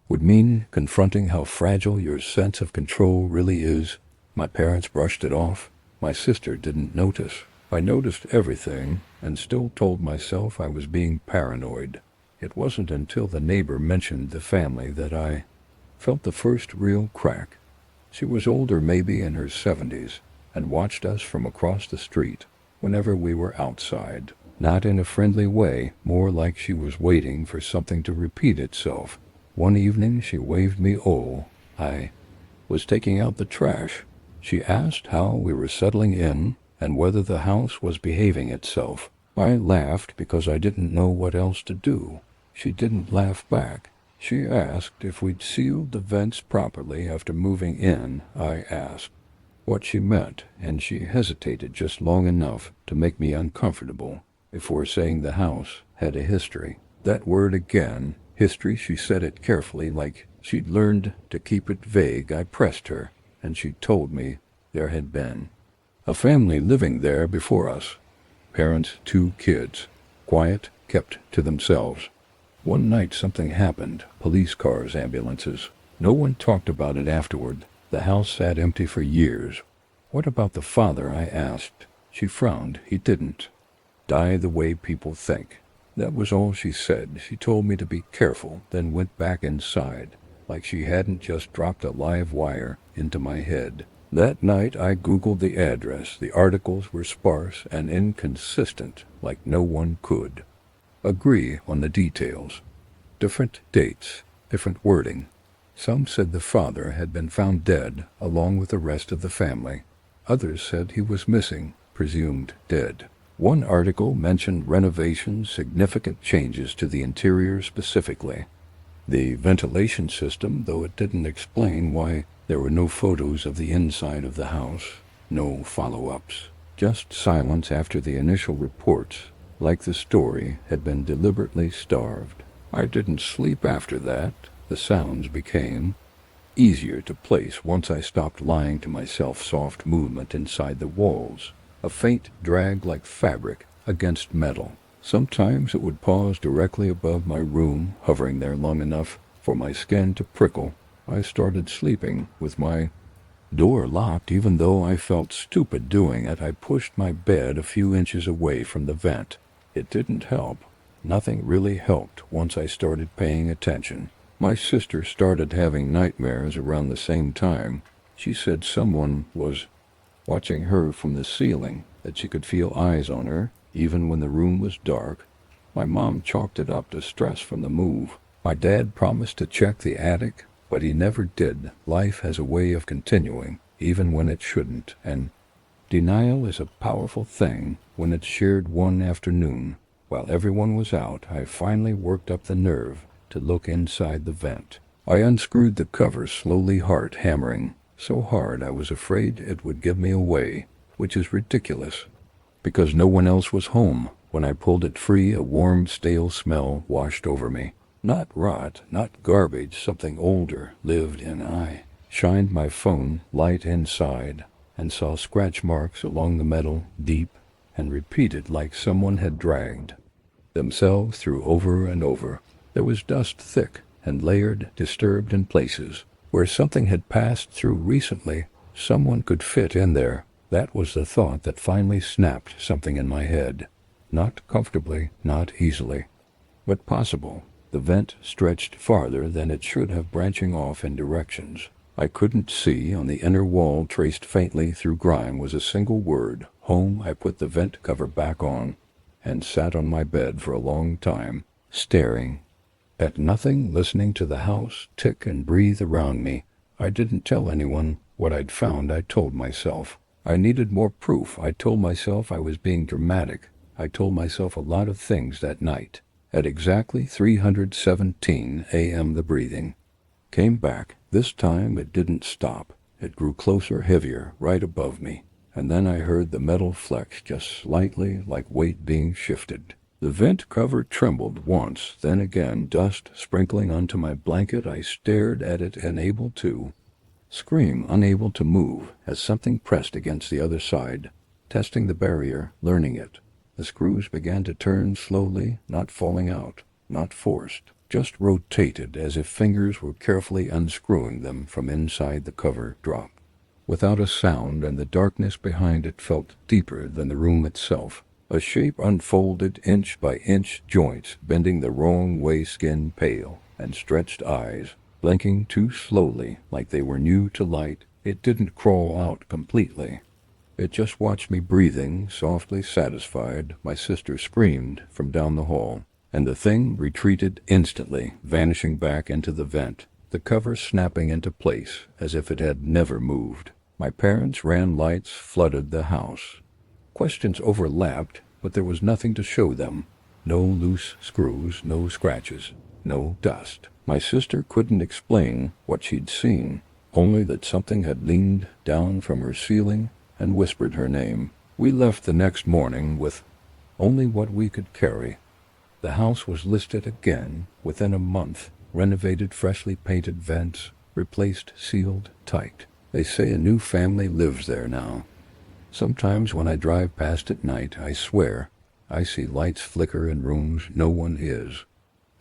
would mean confronting how fragile your sense of control really is. My parents brushed it off. My sister didn't notice. I noticed everything and still told myself I was being paranoid. It wasn't until the neighbor mentioned the family that I felt the first real crack. She was older, maybe in her 70s, and watched us from across the street whenever we were outside. Not in a friendly way, more like she was waiting for something to repeat itself. One evening she waved me I was taking out the trash. She asked how we were settling in and whether the house was behaving itself. I laughed because I didn't know what else to do. She didn't laugh back. She asked if we'd sealed the vents properly after moving in. I asked what she meant, and she hesitated just long enough to make me uncomfortable before saying the house had a history. That word again, history. She said it carefully, like she'd learned to keep it vague. I pressed her, and she told me there had been a family living there before us. Parents, 2 kids, quiet, kept to themselves. One night something happened, police cars, ambulances. No one talked about it afterward. The house sat empty for years. What about the father? I asked. She frowned. He didn't die the way people think. That was all she said. She told me to be careful, then went back inside, like she hadn't just dropped a live wire into my head. That night I Googled the address. The articles were sparse and inconsistent, like no one could agree on the details. Different dates, different wording. Some said the father had been found dead along with the rest of the family. Others said he was missing, presumed dead. One article mentioned renovations, significant changes to the interior specifically. The ventilation system, though it didn't explain why there were no photos of the inside of the house, no follow-ups. Just silence after the initial reports, like the story had been deliberately starved. I didn't sleep after that. The sounds became easier to place once I stopped lying to myself. Soft movement inside the walls, a faint drag like fabric against metal. Sometimes it would pause directly above my room, hovering there long enough for my skin to prickle. I started sleeping with my door locked, even though I felt stupid doing it. I pushed my bed a few inches away from the vent. It didn't help. Nothing really helped once I started paying attention. My sister started having nightmares around the same time. She said someone was watching her from the ceiling, that she could feel eyes on her, even when the room was dark. My mom chalked it up to stress from the move. My dad promised to check the attic, but he never did. Life has a way of continuing, even when it shouldn't, and denial is a powerful thing when it's shared. One afternoon, while everyone was out, I finally worked up the nerve to look inside the vent. I unscrewed the cover slowly, heart hammering, so hard I was afraid it would give me away, which is ridiculous, because no one else was home. When I pulled it free, a warm, stale smell washed over me. Not rot, not garbage, something older lived in. I shined my phone light inside and saw scratch marks along the metal, deep and repeated, like someone had dragged themselves through over and over. There was dust thick and layered, disturbed in places where something had passed through recently. Someone could fit in there. That was the thought that finally snapped something in my head. Not comfortably, not easily, but possible. The vent stretched farther than it should have, branching off in directions I couldn't see. On the inner wall, traced faintly through grime, was a single word: home. I put the vent cover back on and sat on my bed for a long time, staring at nothing, listening to the house tick and breathe around me. I didn't tell anyone what I'd found. I told myself I needed more proof. I told myself I was being dramatic. I told myself a lot of things that night. At exactly 3:17 a.m. the breathing came back. This time it didn't stop. It grew closer, heavier, right above me. And then I heard the metal flex just slightly, like weight being shifted. The vent cover trembled once, then again, dust sprinkling onto my blanket. I stared at it, unable to scream, unable to move, as something pressed against the other side, testing the barrier, learning it. The screws began to turn slowly, not falling out, not forced, just rotated as if fingers were carefully unscrewing them from inside the cover. Drop, without a sound, and the darkness behind it felt deeper than the room itself. A shape unfolded inch by inch, joints bending the wrong way, skin pale, and stretched eyes blinking too slowly, like they were new to light. It didn't crawl out completely. It just watched me breathing, softly satisfied. My sister screamed from down the hall, and the thing retreated instantly, vanishing back into the vent, the cover snapping into place as if it had never moved. My parents ran lights, flooded the house. Questions overlapped, but there was nothing to show them. No loose screws, no scratches, no dust. My sister couldn't explain what she'd seen, only that something had leaned down from her ceiling and whispered her name. We left the next morning with only what we could carry. The house was listed again within a month, renovated, freshly painted vents, replaced, sealed tight. They say a new family lives there now. Sometimes when I drive past at night, I swear I see lights flicker in rooms no one is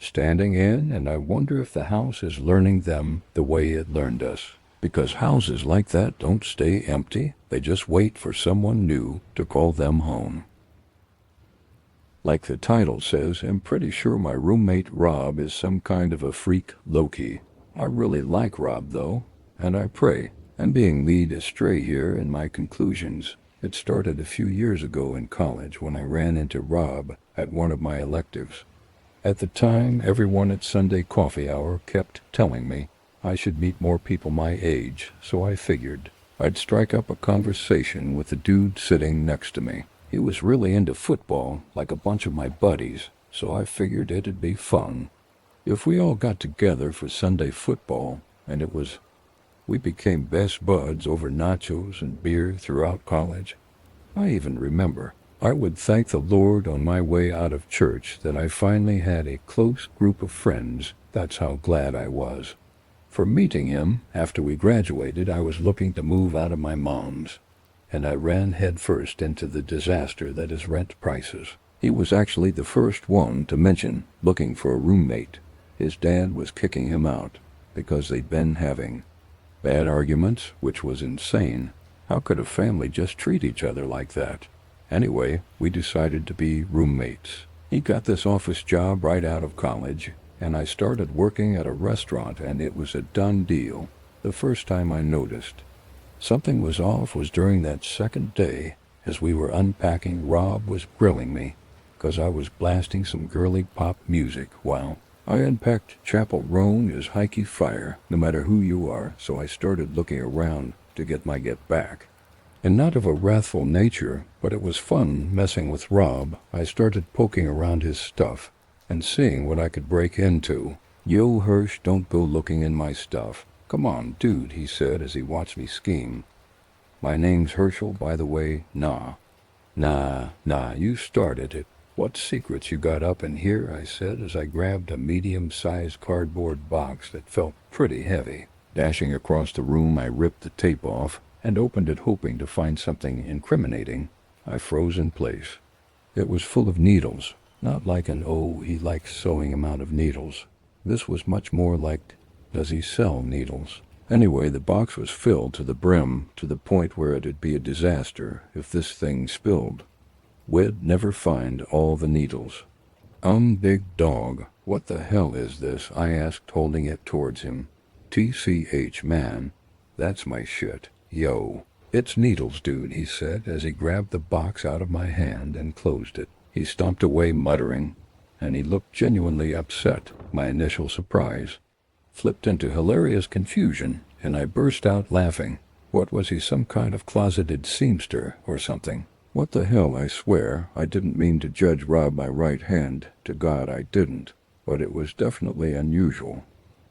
standing in, and I wonder if the house is learning them the way it learned us. Because houses like that don't stay empty, they just wait for someone new to call them home. Like the title says, I'm pretty sure my roommate Rob is some kind of a freak Loki. I really like Rob though, and I pray. I'm being led astray here in my conclusions. It started a few years ago in college when I ran into Rob at one of my electives. At the time, everyone at Sunday coffee hour kept telling me I should meet more people my age, so I figured I'd strike up a conversation with the dude sitting next to me. He was really into football, like a bunch of my buddies, so I figured it'd be fun if we all got together for Sunday football, and we became best buds over nachos and beer throughout college. I even remember I would thank the Lord on my way out of church that I finally had a close group of friends. That's how glad I was. For meeting him after we graduated, I was looking to move out of my mom's, and I ran headfirst into the disaster that is rent prices. He was actually the first one to mention looking for a roommate. His dad was kicking him out because they'd been having bad arguments, which was insane. How could a family just treat each other like that? Anyway, we decided to be roommates. He got this office job right out of college, and I started working at a restaurant, and it was a done deal. The first time I noticed something was off was during that second day. As we were unpacking, Rob was grilling me because I was blasting some girly pop music while I unpacked. Chapel Roan is hikey fire, no matter who you are, so I started looking around to get my get back. And not of a wrathful nature, but it was fun messing with Rob. I started poking around his stuff and seeing what I could break into. Yo, Hirsch, don't go looking in my stuff. Come on, dude, he said as he watched me scheme. My name's Herschel, by the way. Nah, you started it. What secrets you got up in here? I said as I grabbed a medium-sized cardboard box that felt pretty heavy. Dashing across the room, I ripped the tape off and opened it, hoping to find something incriminating. I froze in place. It was full of needles, not like an "oh, he likes sewing amount of needles." This was much more like, does he sell needles? Anyway, the box was filled to the brim, to the point where it'd be a disaster if this thing spilled. We'd never find all the needles. Big dog, what the hell is this? I asked, holding it towards him. TCH, man, that's my shit. Yo, it's needles, dude, he said as he grabbed the box out of my hand and closed it. He stomped away muttering, and he looked genuinely upset. My initial surprise flipped into hilarious confusion, and I burst out laughing. What was he, some kind of closeted seamster or something? What the hell, I swear, I didn't mean to judge Rob my right hand. To God I didn't, but it was definitely unusual.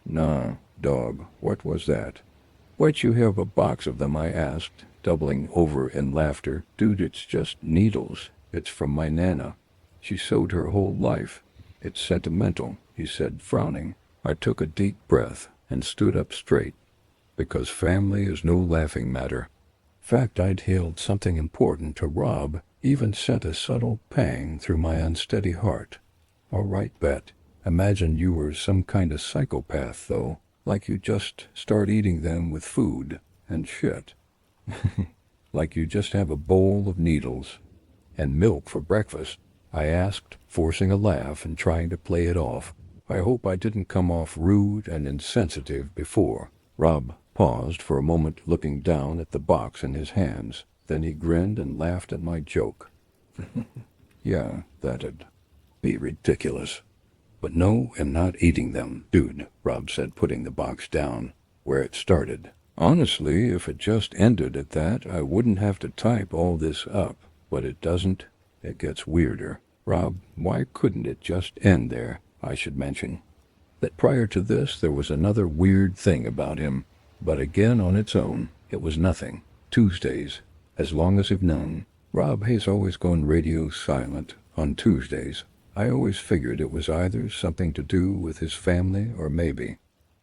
Nah, dog, what was that? Why'd you have a box of them? I asked, doubling over in laughter. Dude, it's just needles. It's from my Nana. She sewed her whole life. It's sentimental, he said, frowning. I took a deep breath and stood up straight, because family is no laughing matter. Fact, I'd hailed something important to Rob, even sent a subtle pang through my unsteady heart. All right, bet. Imagine you were some kind of psychopath, though, like you just start eating them with food and shit. Like you just have a bowl of needles and milk for breakfast, I asked, forcing a laugh and trying to play it off. I hope I didn't come off rude and insensitive before. Rob paused for a moment, looking down at the box in his hands. Then he grinned and laughed at my joke. Yeah, that'd be ridiculous. But no, I'm not eating them, dude, Rob said, putting the box down where it started. Honestly, if it just ended at that, I wouldn't have to type all this up. But it doesn't. It gets weirder. Rob, why couldn't it just end there? I should mention that prior to this there was another weird thing about him, but again on its own, it was nothing. Tuesdays, as long as I've known, Rob has always gone radio silent on Tuesdays. I always figured it was either something to do with his family or maybe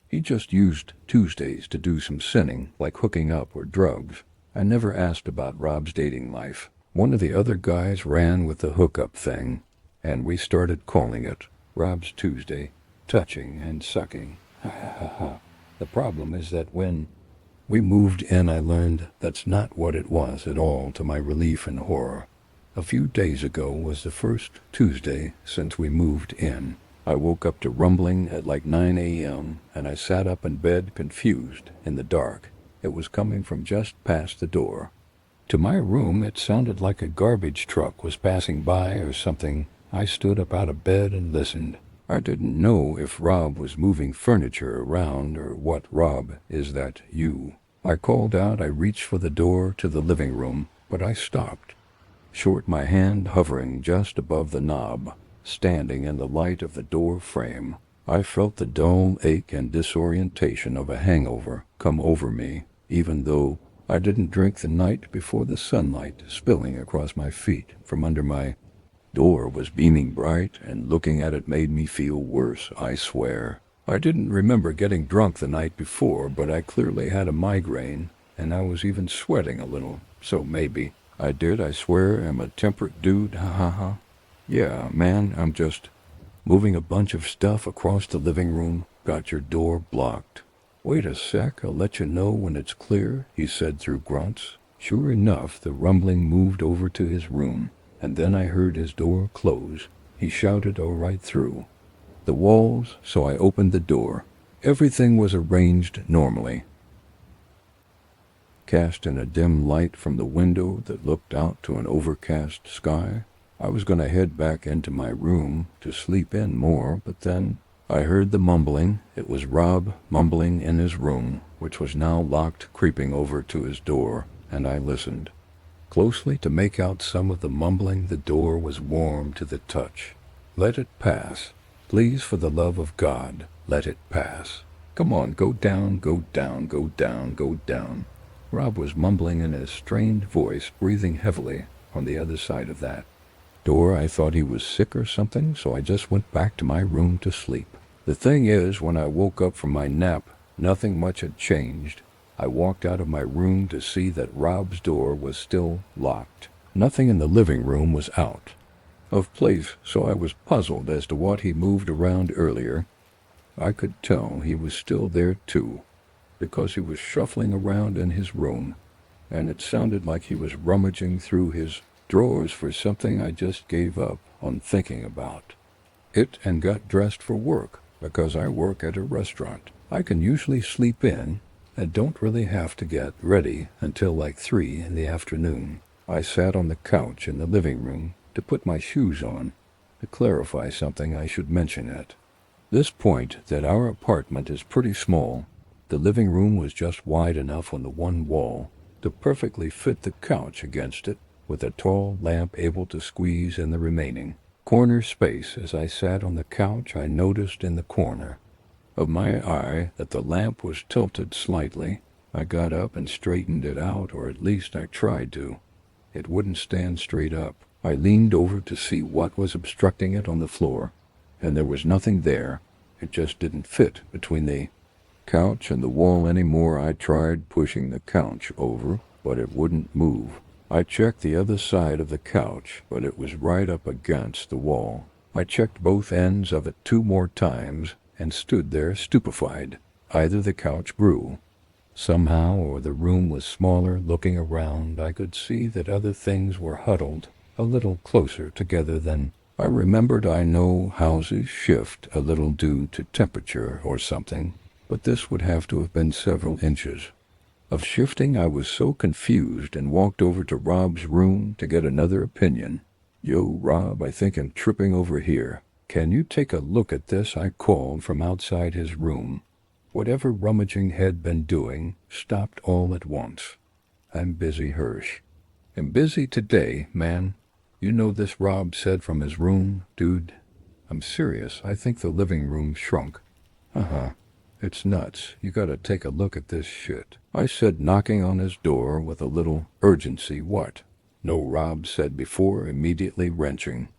he just used Tuesdays to do some sinning, like hooking up or drugs. I never asked about Rob's dating life. One of the other guys ran with the hookup thing, and we started calling it Rob's Tuesday, touching and sucking. The problem is that when we moved in, I learned that's not what it was at all, to my relief and horror. A few days ago was the first Tuesday since we moved in. I woke up to rumbling at like 9 a.m., and I sat up in bed confused in the dark. It was coming from just past the door. To my room, it sounded like a garbage truck was passing by or something. I stood up out of bed and listened. I didn't know if Rob was moving furniture around or what. Rob, is that you? I called out. I reached for the door to the living room, but I stopped short, my hand hovering just above the knob. Standing in the light of the door frame, I felt the dull ache and disorientation of a hangover come over me, even though I didn't drink the night before. The sunlight spilling across my feet from under my door was beaming bright, and looking at it made me feel worse, I swear. I didn't remember getting drunk the night before, but I clearly had a migraine, and I was even sweating a little, so maybe I did. I swear I'm a temperate dude, ha ha ha. Yeah, man, I'm just moving a bunch of stuff across the living room. Got your door blocked. Wait a sec, I'll let you know when it's clear, he said through grunts. Sure enough, the rumbling moved over to his room, and then I heard his door close. He shouted all right through the walls, so I opened the door. Everything was arranged normally, cast in a dim light from the window that looked out to an overcast sky. I was going to head back into my room to sleep in more, but then I heard the mumbling. It was Rob mumbling in his room, which was now locked, creeping over to his door, and I listened closely to make out some of the mumbling. The door was warm to the touch. Let it pass. Please, for the love of God, let it pass. Come on, go down, go down, go down, go down. Rob was mumbling in a strained voice, breathing heavily on the other side of that door. I thought he was sick or something, so I just went back to my room to sleep. The thing is, when I woke up from my nap, nothing much had changed. I walked out of my room to see that Rob's door was still locked. Nothing in the living room was out of place, so I was puzzled as to what he moved around earlier. I could tell he was still there too, because he was shuffling around in his room, and it sounded like he was rummaging through his drawers for something. I just gave up on thinking about it and got dressed for work, because I work at a restaurant. I can usually sleep in and don't really have to get ready until like 3 in the afternoon. I sat on the couch in the living room to put my shoes on. To clarify something, I should mention at this point that our apartment is pretty small. The living room was just wide enough on the one wall to perfectly fit the couch against it, with a tall lamp able to squeeze in the remaining corner space. As I sat on the couch, I noticed in the corner of my eye that the lamp was tilted slightly. I got up and straightened it out, or at least I tried to. It wouldn't stand straight up. I leaned over to see what was obstructing it on the floor, and there was nothing there. It just didn't fit between the couch and the wall anymore. I tried pushing the couch over, but it wouldn't move. I checked the other side of the couch, but it was right up against the wall. I checked both ends of it 2 more times and stood there stupefied. Either the couch grew Somehow, or the room was smaller, looking around, I could see that other things were huddled a little closer together than I remembered. I know houses shift a little due to temperature or something, but this would have to have been several inches of shifting. I was so confused and walked over to Rob's room to get another opinion. "Yo, Rob, I think I'm tripping over here. Can you take a look at this?" I called from outside his room. Whatever rummaging had been doing stopped all at once. "I'm busy, Hirsch." "I'm busy today, man." "You know this," Rob said from his room. "Dude, I'm serious. I think the living room shrunk." "Uh-huh. It's nuts. You gotta take a look at this shit," I said, knocking on his door with a little urgency. "What?" "No," Rob said before immediately wrenching.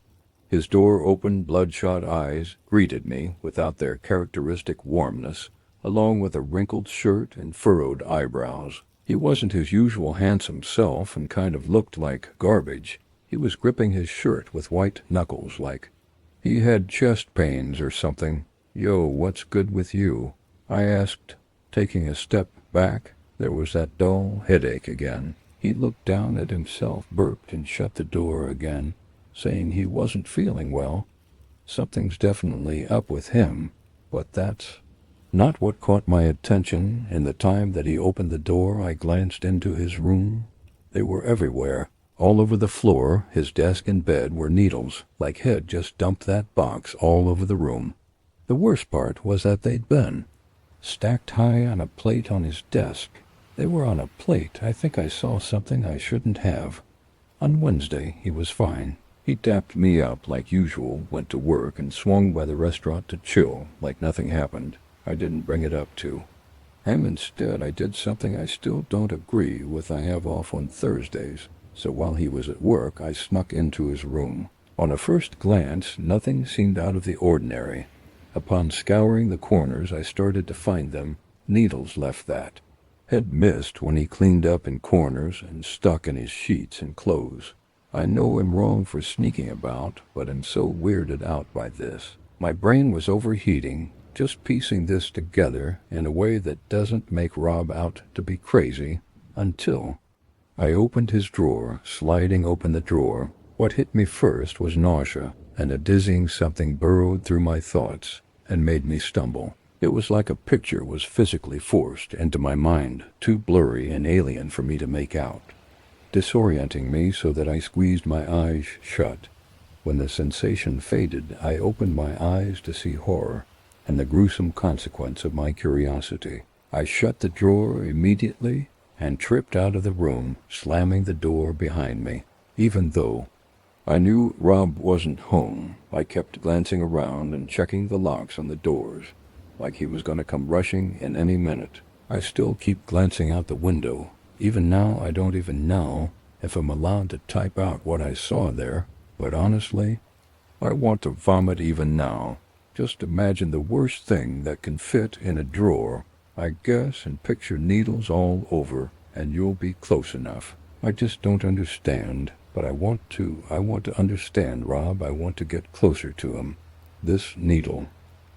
His door opened. Bloodshot eyes greeted me without their characteristic warmness, along with a wrinkled shirt and furrowed eyebrows. He wasn't his usual handsome self and kind of looked like garbage. He was gripping his shirt with white knuckles like he had chest pains or something. "Yo, what's good with you?" I asked, taking a step back. There was that dull headache again. He looked down at himself, burped, and shut the door again, saying he wasn't feeling well. Something's definitely up with him, but that's not what caught my attention. In the time that he opened the door, I glanced into his room. They were everywhere. All over the floor, his desk and bed were needles, like he'd just dumped that box all over the room. The worst part was that they'd been stacked high on a plate on his desk. They were on a plate. I think I saw something I shouldn't have. On Wednesday, he was fine. He dapped me up like usual, went to work, and swung by the restaurant to chill, like nothing happened. I didn't bring it up to him. Instead, I did something I still don't agree with. I have off on Thursdays, so while he was at work, I snuck into his room. On a first glance, nothing seemed out of the ordinary. Upon scouring the corners, I started to find them. Needles left that had missed when he cleaned up in corners and stuck in his sheets and clothes. I know I'm wrong for sneaking about, but I'm so weirded out by this. My brain was overheating, just piecing this together in a way that doesn't make Rob out to be crazy, until I opened his drawer. Sliding open the drawer, what hit me first was nausea, and a dizzying something burrowed through my thoughts and made me stumble. It was like a picture was physically forced into my mind, too blurry and alien for me to make out, disorienting me so that I squeezed my eyes shut. When the sensation faded, I opened my eyes to see horror and the gruesome consequence of my curiosity. I shut the drawer immediately and tripped out of the room, slamming the door behind me. Even though I knew Rob wasn't home, I kept glancing around and checking the locks on the doors, like he was going to come rushing in any minute. I still keep glancing out the window. Even now, I don't even know if I'm allowed to type out what I saw there, but honestly, I want to vomit even now. Just imagine the worst thing that can fit in a drawer, I guess, and picture needles all over, and you'll be close enough. I just don't understand, but I want to understand, Rob. I want to get closer to him. This needle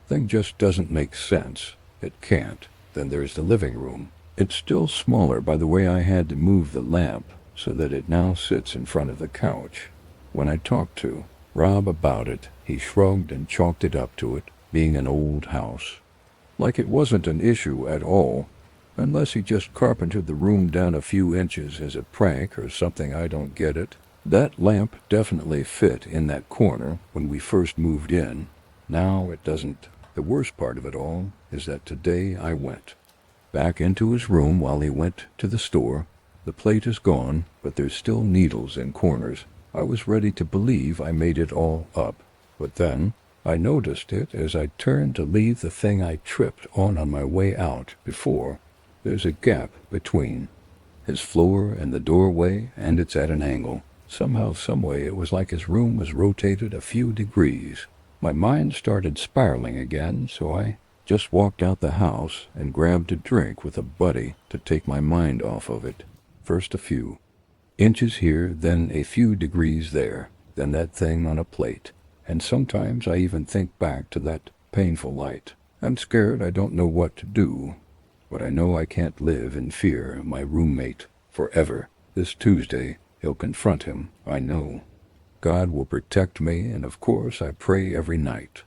thing just doesn't make sense. It can't. Then there's the living room. It's still smaller by the way I had to move the lamp so that it now sits in front of the couch. When I talked to Rob about it, he shrugged and chalked it up to it being an old house. Like it wasn't an issue at all, unless he just carpentered the room down a few inches as a prank or something. I don't get it. That lamp definitely fit in that corner when we first moved in. Now it doesn't. The worst part of it all is that today I went back into his room while he went to the store. The plate is gone, but there's still needles in corners. I was ready to believe I made it all up, but then I noticed it as I turned to leave the thing I tripped on my way out before. There's a gap between his floor and the doorway, and it's at an angle. Somehow, someway, it was like his room was rotated a few degrees. My mind started spiraling again, so I just walked out the house and grabbed a drink with a buddy to take my mind off of it. First a few inches here, then a few degrees there, then that thing on a plate. And sometimes I even think back to that painful light. I'm scared. I don't know what to do. But I know I can't live in fear of my roommate forever. This Tuesday, he'll confront him, I know. God will protect me, and of course I pray every night.